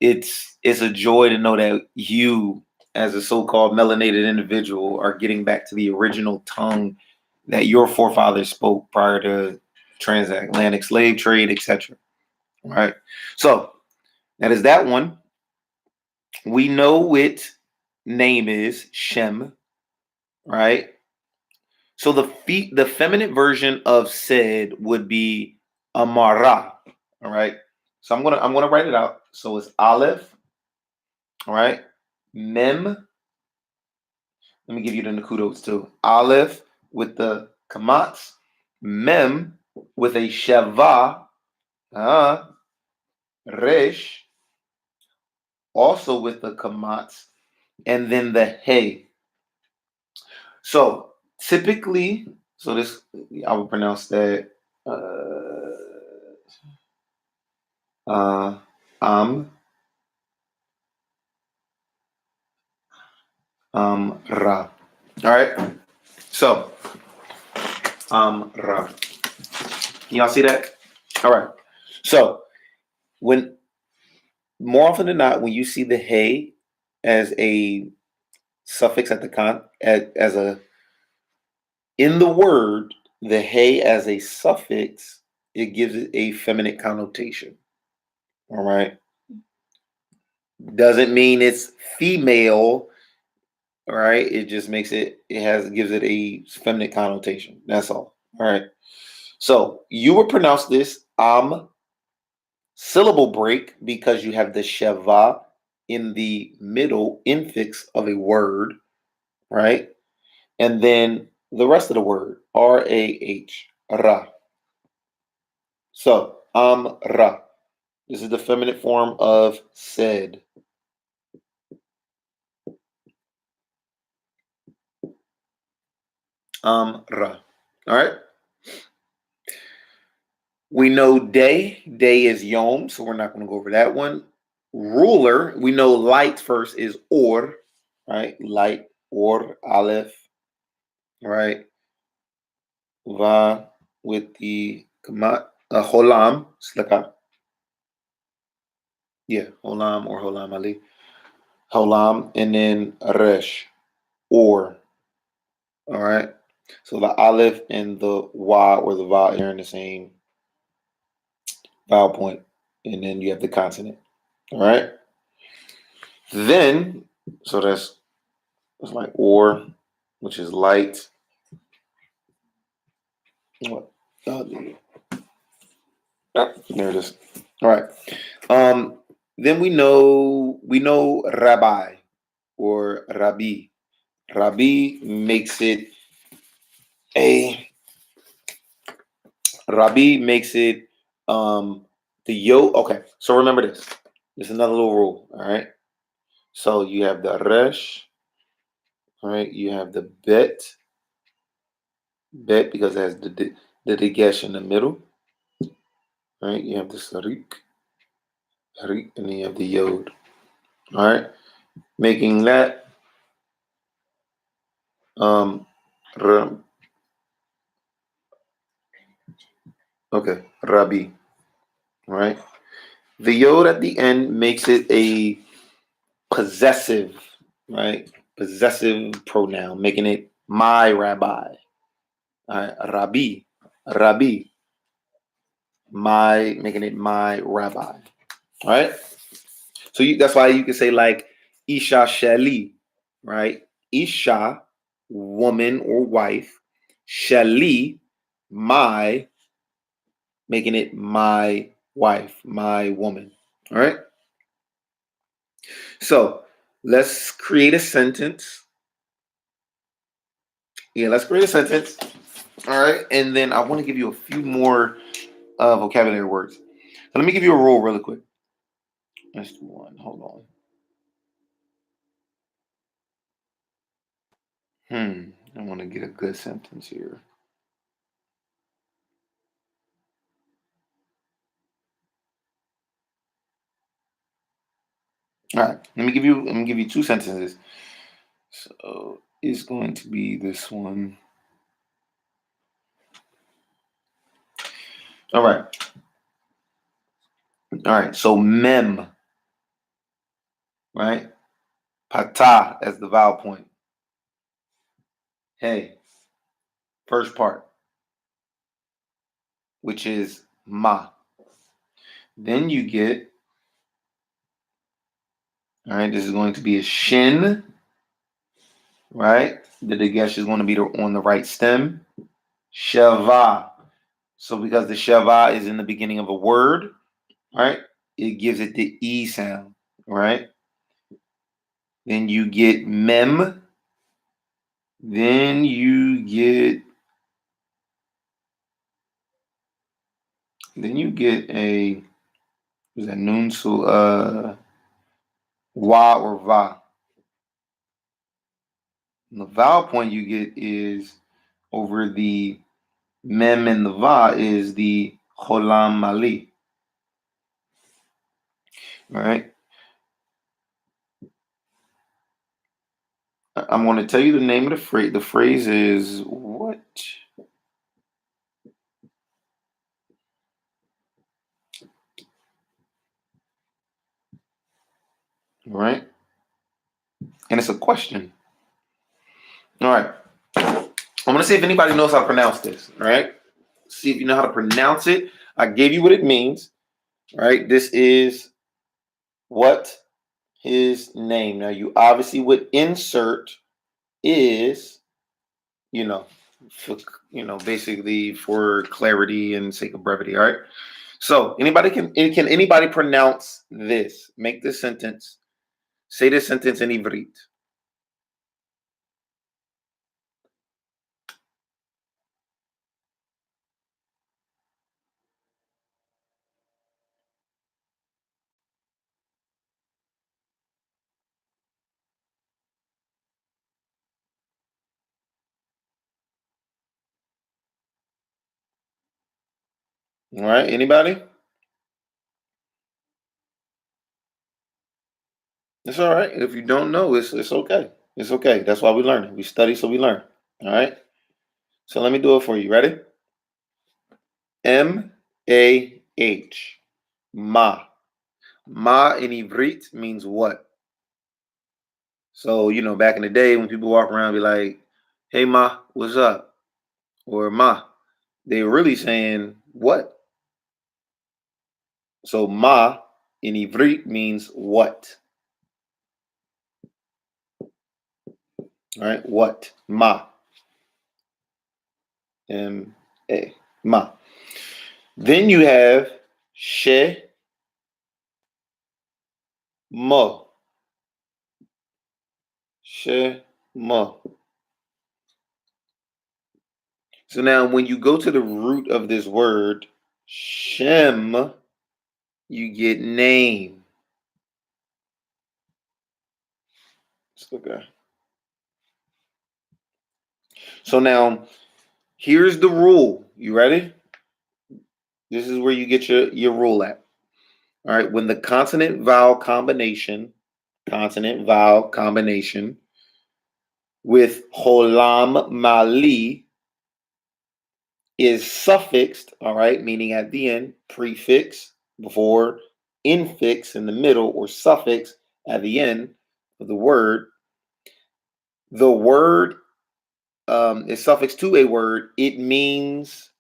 it's a joy to know that you, as a so-called melanated individual, are getting back to the original tongue that your forefathers spoke prior to transatlantic slave trade, etc. Right. So that is that one. We know what name is Shem, right? So the feminine version of said would be Amara. All right. So I'm gonna write it out. So it's Aleph. All right. Mem. Let me give you the nakudos too. Aleph with the kamats. Mem with a sheva. Resh also with the kamats. And then the hey. So typically, so this I would pronounce that am ra. All right. So ra. Y'all see that? All right. So when more often than not, when you see the hey as a suffix at the as a in the word, the hey as a suffix, it gives it a feminine connotation. All right. Doesn't mean it's female. All right. It just makes gives it a feminine connotation. That's all. All right. So you would pronounce this syllable break because you have the sheva in the middle infix of a word, right? And then the rest of the word, R-A-H, ra. So, ra. This is the feminine form of said. Ra. All right. We know day. Day is yom, so we're not going to go over that one. Ruler. We know light first is or, right? Light, or, aleph, right? Va with the kamat, holam, slaka. Yeah, holam or holam ali. Holam, and then resh, or. All right. So the aleph and the wa or the va are in the same vowel point, and then you have the consonant. All right. Then, so that's like or, which is light. What? There it is. All right. Then we know rabbi or rabbi. Rabbi makes it a Rabbi makes it the yo. Okay, so remember this. There's another little rule. All right. So you have the resh. All right. You have the bet because it has the dagesh in the middle. All right. You have the sarik, and then you have the yod. All right. Making that ra- okay, Rabbi. All right. The yod at the end makes it a possessive, right? Possessive pronoun, making it my rabbi. All right, Rabbi, making it my rabbi. All right. So that's why you can say like Isha Sheli, right? Isha, woman or wife. Sheli, my, making it my wife, my woman. All right. So let's create a sentence. Yeah, let's create a sentence. All right. And then I want to give you a few more vocabulary words. So let me give you a rule really quick. That's the one. Hold on. I want to get a good sentence here. All right. Let me give you two sentences. So it's going to be this one. All right. All right. So mem, right? Pata as the vowel point. Hey, first part, which is ma. Then you get, all right, this is going to be a shin, right? The dagesh is going to be on the right stem. Shava. So because the sheva is in the beginning of a word, right, it gives it the E sound, right? Then you get mem. Then you get a, was that nun so wa or va. And the vowel point you get is over the mem and the va is the cholam mali. All right. I'm going to tell you the name of the phrase. The phrase is what? All right. And it's a question. All right. I'm going to see if anybody knows how to pronounce this. All right. See if you know how to pronounce it. I gave you what it means. All right. This is what his name. Now, you obviously would insert is, you know, for, basically for clarity and sake of brevity. All right. So can anybody pronounce this? Make this sentence. Say this sentence in Ivryt. All right. Anybody? It's all right. If you don't know, it's okay. It's okay. That's why we learn. We study so we learn. All right. So let me do it for you. Ready? M-A-H. Ma. Ma in Ivryt means what? So, back in the day when people walk around and be like, hey ma, what's up? Or ma, they're really saying what? So ma in Ivryt means what? All right, what? Ma. M-A. Ma. Then you have she mo. She mo. So now when you go to the root of this word, Shem, you get name. Okay. So now here's the rule. You ready? This is where you get your rule at. All right. When the consonant vowel combination with holam mali is suffixed, all right, meaning at the end, prefix before, infix in the middle, or suffix at the end of the word is suffixed to a word, it means,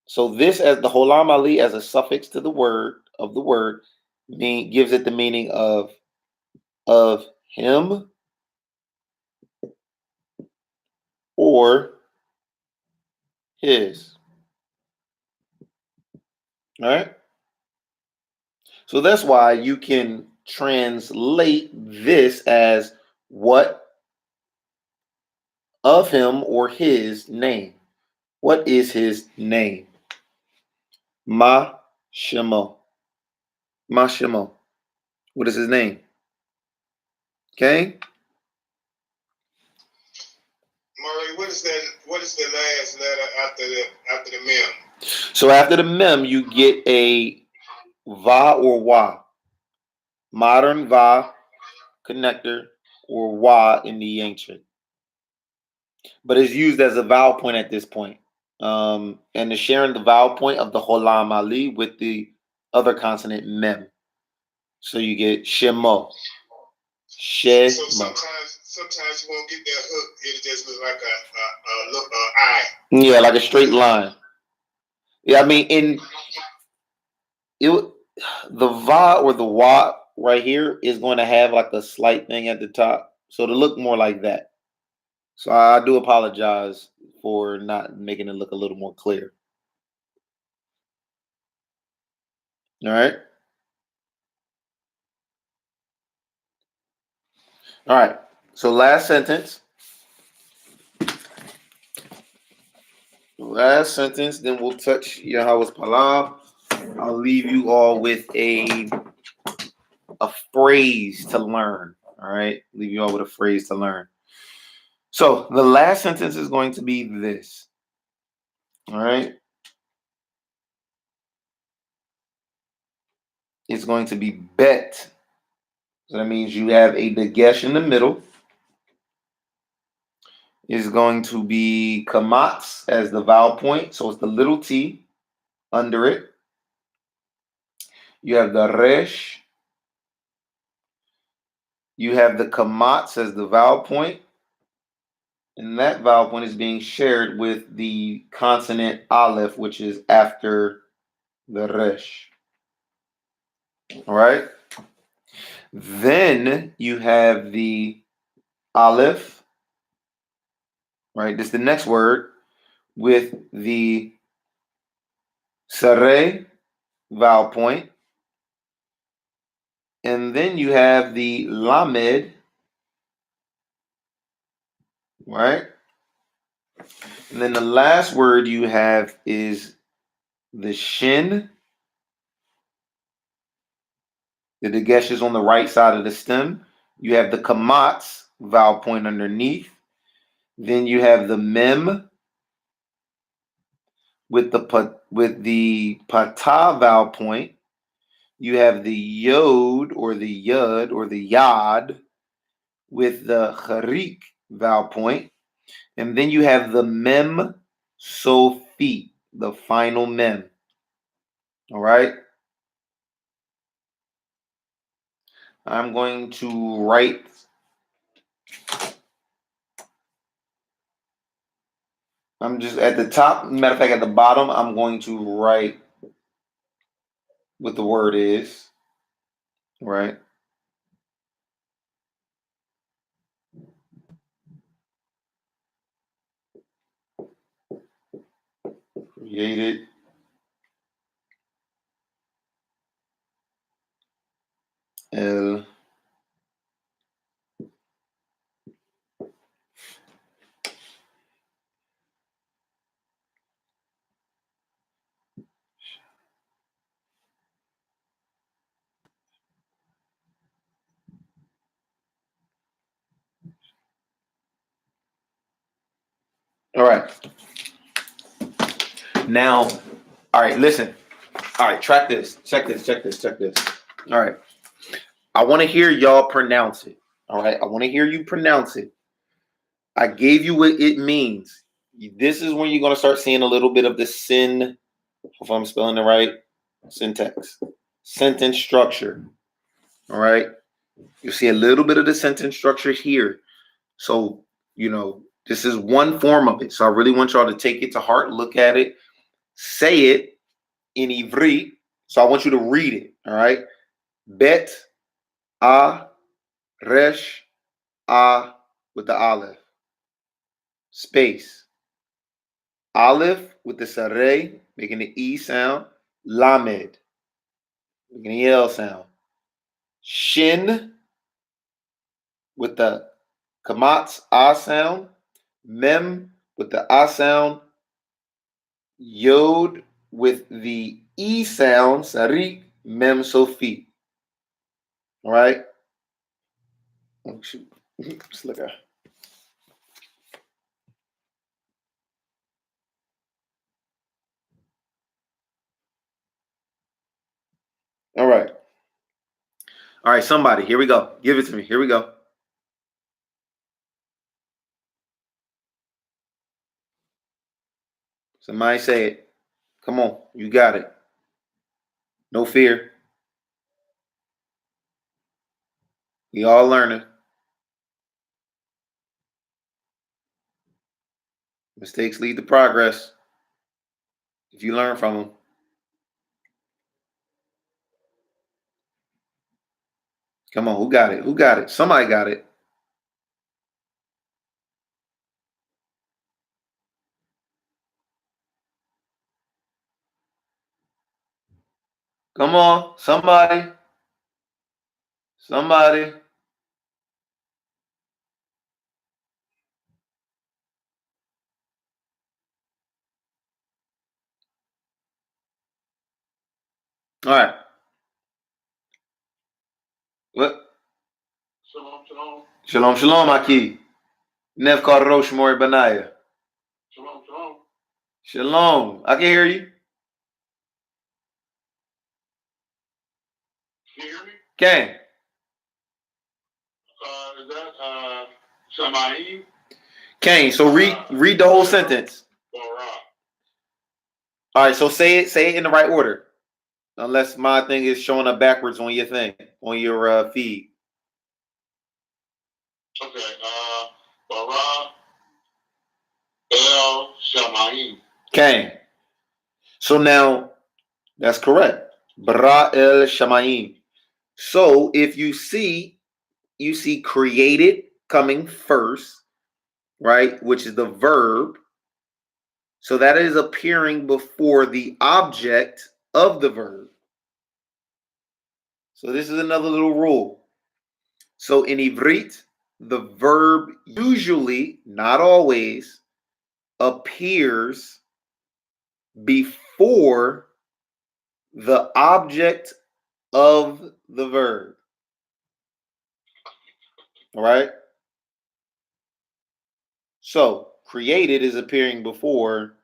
so this as the holam ali as a suffix to the word gives it the meaning of him or his. All right. So that's why you can translate this as what of him or his name. What is his name? Ma Shemo. Ma Shemo. What is his name? Okay. Murray, what is that? What is the last letter after the mem? So after the mem, you get a va or wa. Modern va connector or wa in the ancient. But it's used as a vowel point at this point. And it's sharing the vowel point of the holam ali with the other consonant mem. So you get shemo. So sometimes you won't get that hook. It'll just look like a eye. Yeah, like a straight line. Yeah, I mean, the va or the wa right here is going to have like a slight thing at the top, so to look more like that. So I do apologize for not making it look a little more clear. All right. All right. So last sentence. Last sentence. Then we'll touch Yahweh's Palah. I'll leave you all with a phrase to learn. All right. Leave you all with a phrase to learn. So the last sentence is going to be this. All right. It's going to be bet. So that means you have a dagesh in the middle. It's going to be kamatz as the vowel point. So it's the little t under it. You have the resh. You have the kamatz as the vowel point. And that vowel point is being shared with the consonant aleph, which is after the resh. All right. Then you have the aleph, right? This is the next word with the sare vowel point. And then you have the lamed, right? And then the last word you have is the shin. The dagesh is on the right side of the stem. You have the kamatz vowel point underneath. Then you have the mem with the patah vowel point. You have the yod or the yud or the yad with the charik vowel point. And then you have the mem sofi, the final mem. All right. I'm going to write. I'm just at the top. Matter of fact, at the bottom, I'm going to write what the word is. Right. Created. El. All right. Now, all right, listen. All right, track this. Check this. All right. I want to hear y'all pronounce it. All right. I want to hear you pronounce it. I gave you what it means. This is when you're going to start seeing a little bit of the sin, if I'm spelling it right, syntax, sentence structure. All right. You see a little bit of the sentence structure here. So, this is one form of it. So I really want y'all to take it to heart, look at it, say it in Ivryt. So I want you to read it. All right. Bet, a, resh, a with the aleph. Space. Aleph with the sareh, making the E sound. Lamed, making the L sound. Shin with the kamatz A sound. Mem with the A sound. Yod with the E sound. Sarik, mem sofi. All right. Oh, shoot. Just look at. All right. All right, somebody. Here we go. Give it to me. Here we go. Somebody say it. Come on. You got it. No fear. We all learning. Mistakes lead to progress if you learn from them. Come on. Who got it? Who got it? Somebody got it. Go Come on, somebody. Somebody. All right. What? Shalom, shalom. Shalom, shalom, Aki. Nev Karosh Mori Benaya. Shalom, shalom. Shalom. I can hear you. Can you hear me? Can. Is that Shamaim? Can. So read the whole sentence. Bara. All right. So say it in the right order. Unless my thing is showing up backwards on your thing, on your feed. Okay. Bara El Shamaim. Can. So now that's correct. Bara el Shamayim. So if you see created coming first, right? Which is the verb. So that is appearing before the object of the verb. So this is another little rule. So in Ivryt, the verb usually, not always, appears before the object of the verb. All right? So created is appearing before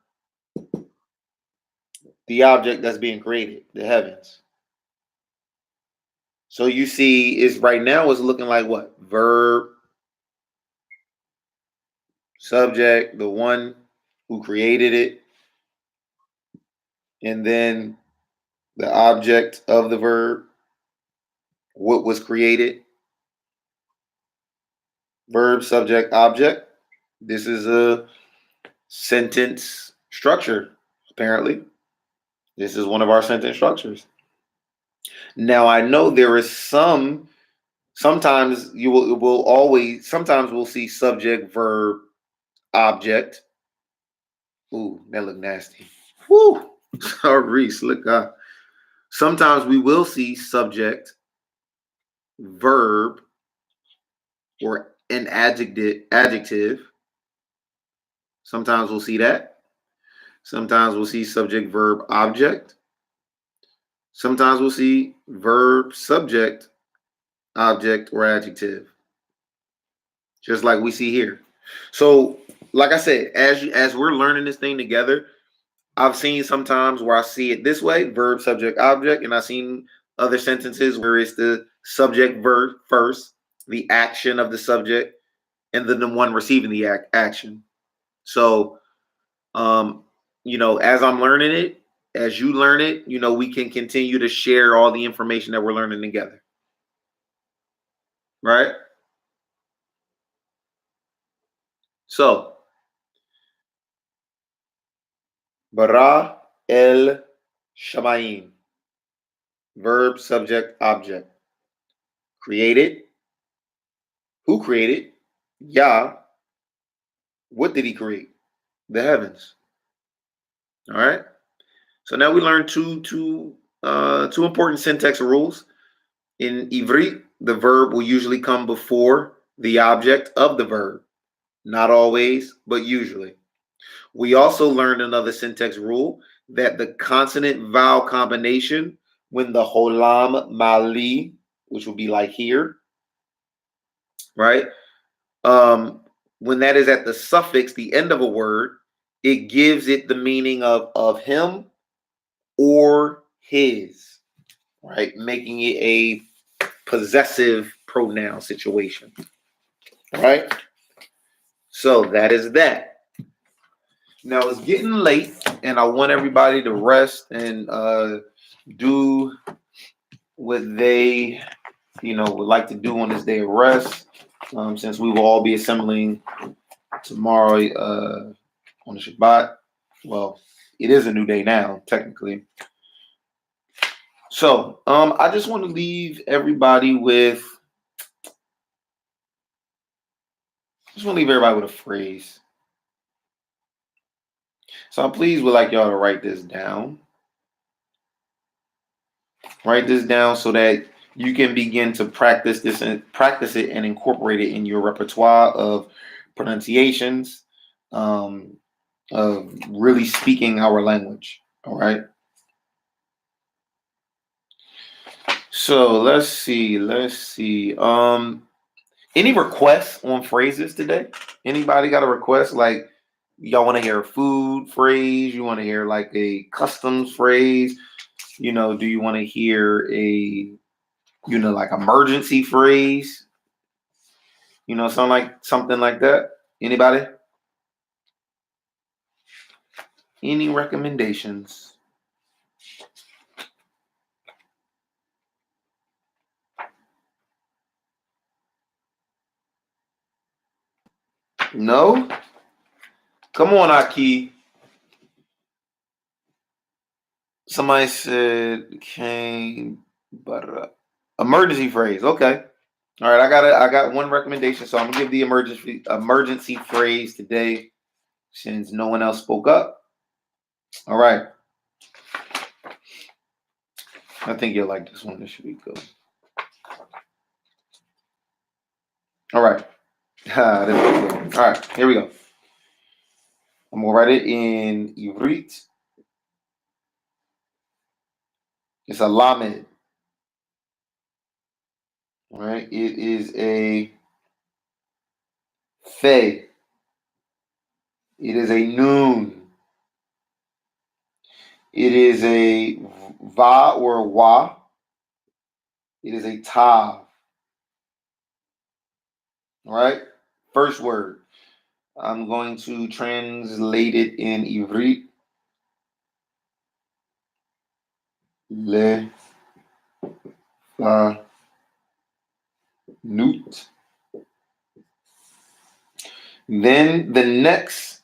the object that's being created, the heavens. So you see, is right now is looking like what? Verb, subject, the one who created it, and then the object of the verb, what was created, verb, subject, object. This is a sentence structure, apparently. This is one of our sentence structures. Now I know there is sometimes you will always, sometimes we'll see subject, verb, object. Ooh, that look nasty. Whoo! Sorry, slick eye. Sometimes we will see subject, verb, or an adjective. Sometimes we'll see that. Sometimes we'll see subject, verb, object. Sometimes we'll see verb, subject, object, or adjective. Just like we see here. So, like I said, as we're learning this thing together, I've seen sometimes where I see it this way, verb, subject, object, and I've seen other sentences where it's the subject, verb first, the action of the subject, and then the one receiving the action. So, as I'm learning it, as you learn it, we can continue to share all the information that we're learning together. Right? So, bara el shamayim. Verb, subject, object. Created. Who created? Yah. What did he create? The heavens. All right. So now we learned two important syntax rules. In Ivryt, the verb will usually come before the object of the verb. Not always, but usually. We also learned another syntax rule that the consonant vowel combination, when the holam mali, which would be like here, right? When that is at the suffix, the end of a word, it gives it the meaning of him or his, right? Making it a possessive pronoun situation, right? So that is that. Now it's getting late, and I want everybody to rest and do what they, would like to do on this day of rest. Since we will all be assembling tomorrow on the Shabbat. Well, it is a new day now, technically. So, I just want to leave everybody with. A phrase. So I please would like y'all to write this down. Write this down so that you can begin to practice this and practice it and incorporate it in your repertoire of pronunciations, um, of really speaking our language. All right. So let's see. Any requests on phrases today? Anybody got a request? Like y'all want to hear a food phrase? You want to hear like a customs phrase? Do you want to hear a like emergency phrase? Something like that. Anybody? Any recommendations? No? Come on, Aki. Somebody said came, but emergency phrase. Okay. All right. I got one recommendation, so I'm gonna give the emergency phrase today, since no one else spoke up. All right. I think you'll like this one. This should be good. All right. All right. Here we go. I'm gonna write it in Ivryt. It's a lamed. All right. It is a fe. It is a noon. It is a va or wa. It is a tav. All right. First word. I'm going to translate it in Ivryt. Le fa nut. Then the next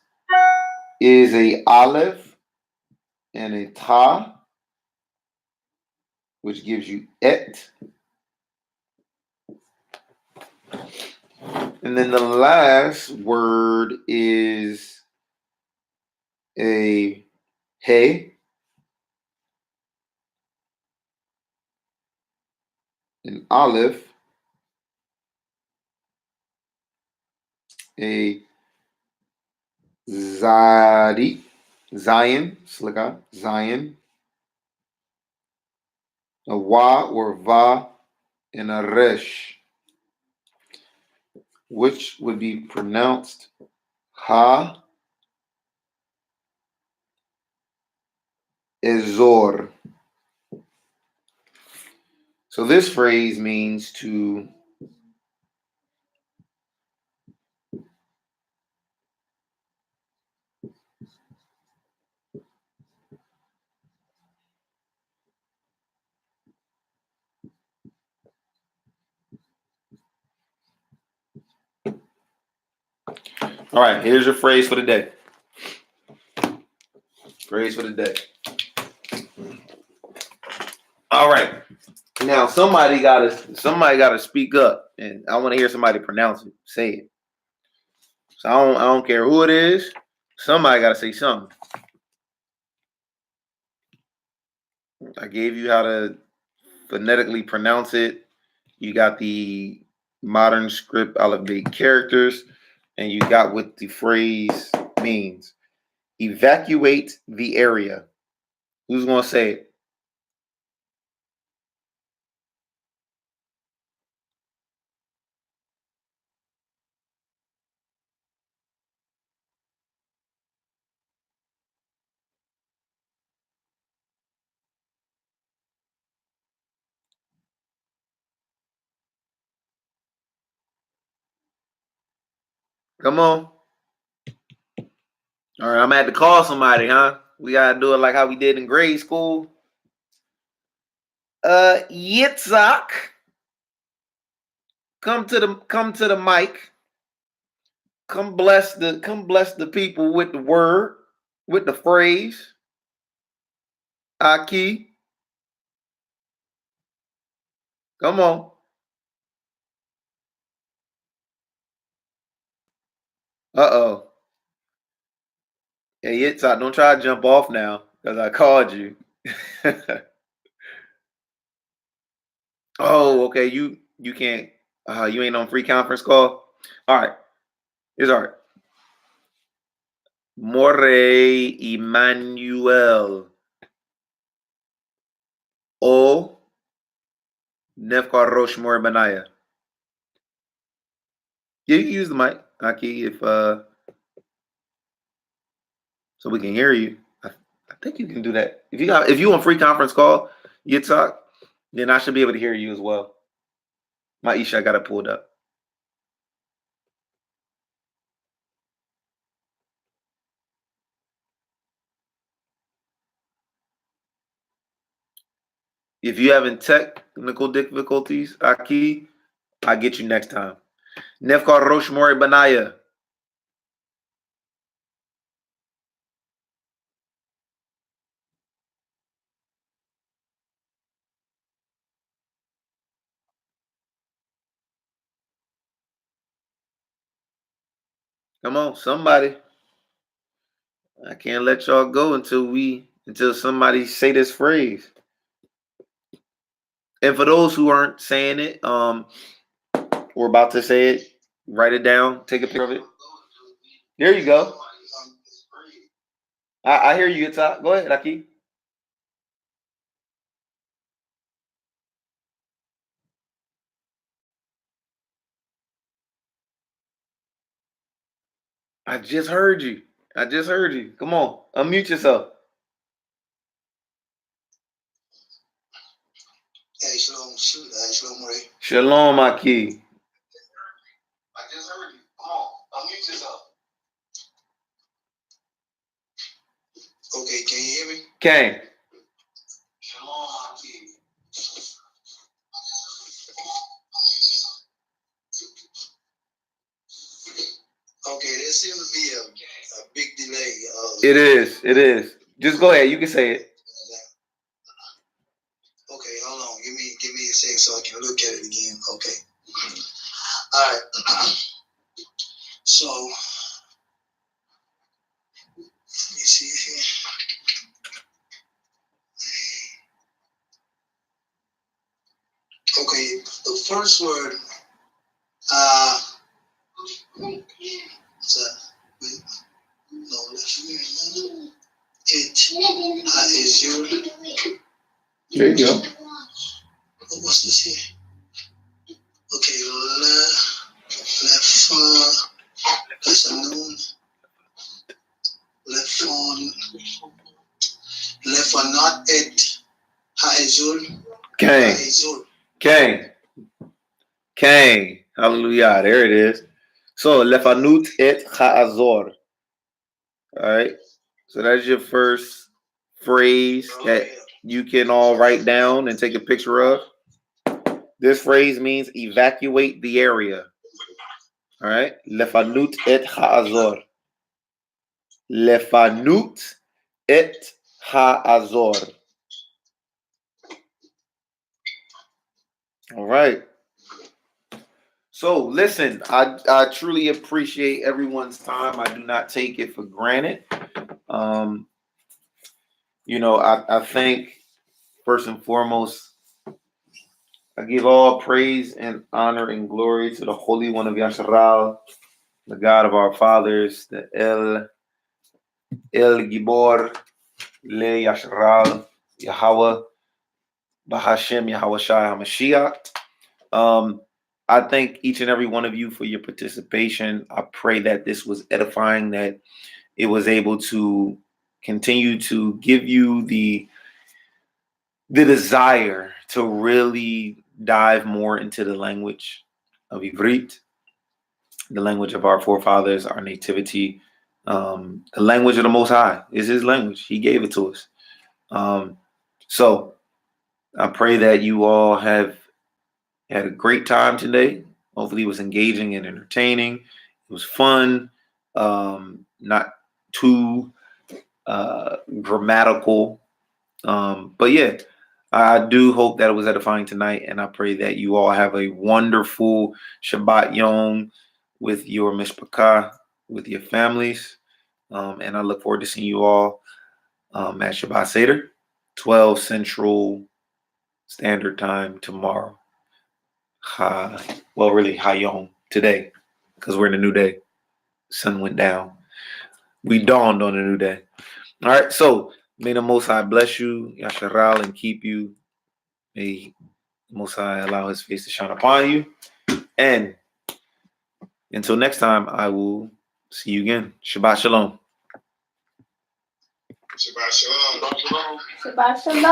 is a aleph and a ta, which gives you et. And then the last word is a he, an aleph, a zadi, zion, slika, zion, a wa or va, and a resh, which would be pronounced ha ezor. So this phrase means to all right, here's your phrase for the day. Phrase for the day. All right. Now somebody gotta speak up, and I want to hear somebody pronounce it, say it. So I don't care who it is. Somebody gotta say something. I gave you how to phonetically pronounce it. You got the modern script alphabet characters, and you got what the phrase means. Evacuate the area. Who's gonna say it? Come on. All right, I'm gonna have to call somebody, huh? We gotta do it like how we did in grade school. Yitzhak, come to the mic. Come bless the people with the word, with the phrase. Aki, come on. Uh-oh. Hey, Yitzhak, don't try to jump off now because I called you. Oh, okay. You can't. You ain't on free conference call. All right. It's all right. More Emmanuel O Nefkar Rosh More Benaya. Yeah, you can use the mic, Aki, if so we can hear you. I think you can do that. If you on free conference call, you talk, then I should be able to hear you as well. My Isha got it pulled up. If you having technical difficulties, Aki, I'll get you next time. Nefkar Rosh More Benaya. Come on, somebody. I can't let y'all go until somebody say this phrase. And for those who aren't saying it, we're about to say it. Write it down. Take a picture of it. There you go. I hear you, Itzhak. Go ahead, Aki. I just heard you. I just heard you. Come on, unmute yourself. Hey, shalom, Ray. Shalom, Aki. I just heard you. Come on, unmute yourself. Okay, can you hear me? Kang. Shalom, Aki. Okay, there seems to be a big delay. It is. It is. Just go ahead. You can say it. Okay, hold on. Give me a sec so I can look at it again. Okay. All right. So let me see here. Okay, the first word, is your. There you go. What's this here? Okay, that's a noon. Not et ha'ezul. Kang. Hallelujah. There it is. So lefanut et ha'azor. All right. So that's your first phrase that you can all write down and take a picture of. This phrase means evacuate the area. All right. Lefanut et ha'azor. Lefanut et ha'azor. All right. So listen, I truly appreciate everyone's time. I do not take it for granted. I think first and foremost, I give all praise and honor and glory to the Holy One of Yasharal, the God of our fathers, the El Gibor, Le Yasharal, Yahweh, Bahashem, Yahweh Shai HaMashiach. I thank each and every one of you for your participation. I pray that this was edifying, that it was able to continue to give you the desire to really dive more into the language of Ivryt, the language of our forefathers, our nativity, the language of the Most High is His language. He gave it to us. So I pray that you all have had a great time today. Hopefully, it was engaging and entertaining. It was fun, not too grammatical. But yeah, I do hope that it was edifying tonight, and I pray that you all have a wonderful Shabbat Yom with your mishpachah, with your families. And I look forward to seeing you all at Shabbat Seder, 12 Central Standard Time tomorrow. well, really Hayom today, because we're in a new day. Sun went down. We dawned on a new day. All right, so may the Most High bless you, Yasharal, and keep you. May the Most High allow His face to shine upon you. And until next time, I will see you again. Shabbat Shalom. Shabbat shalom. Shabbat shalom.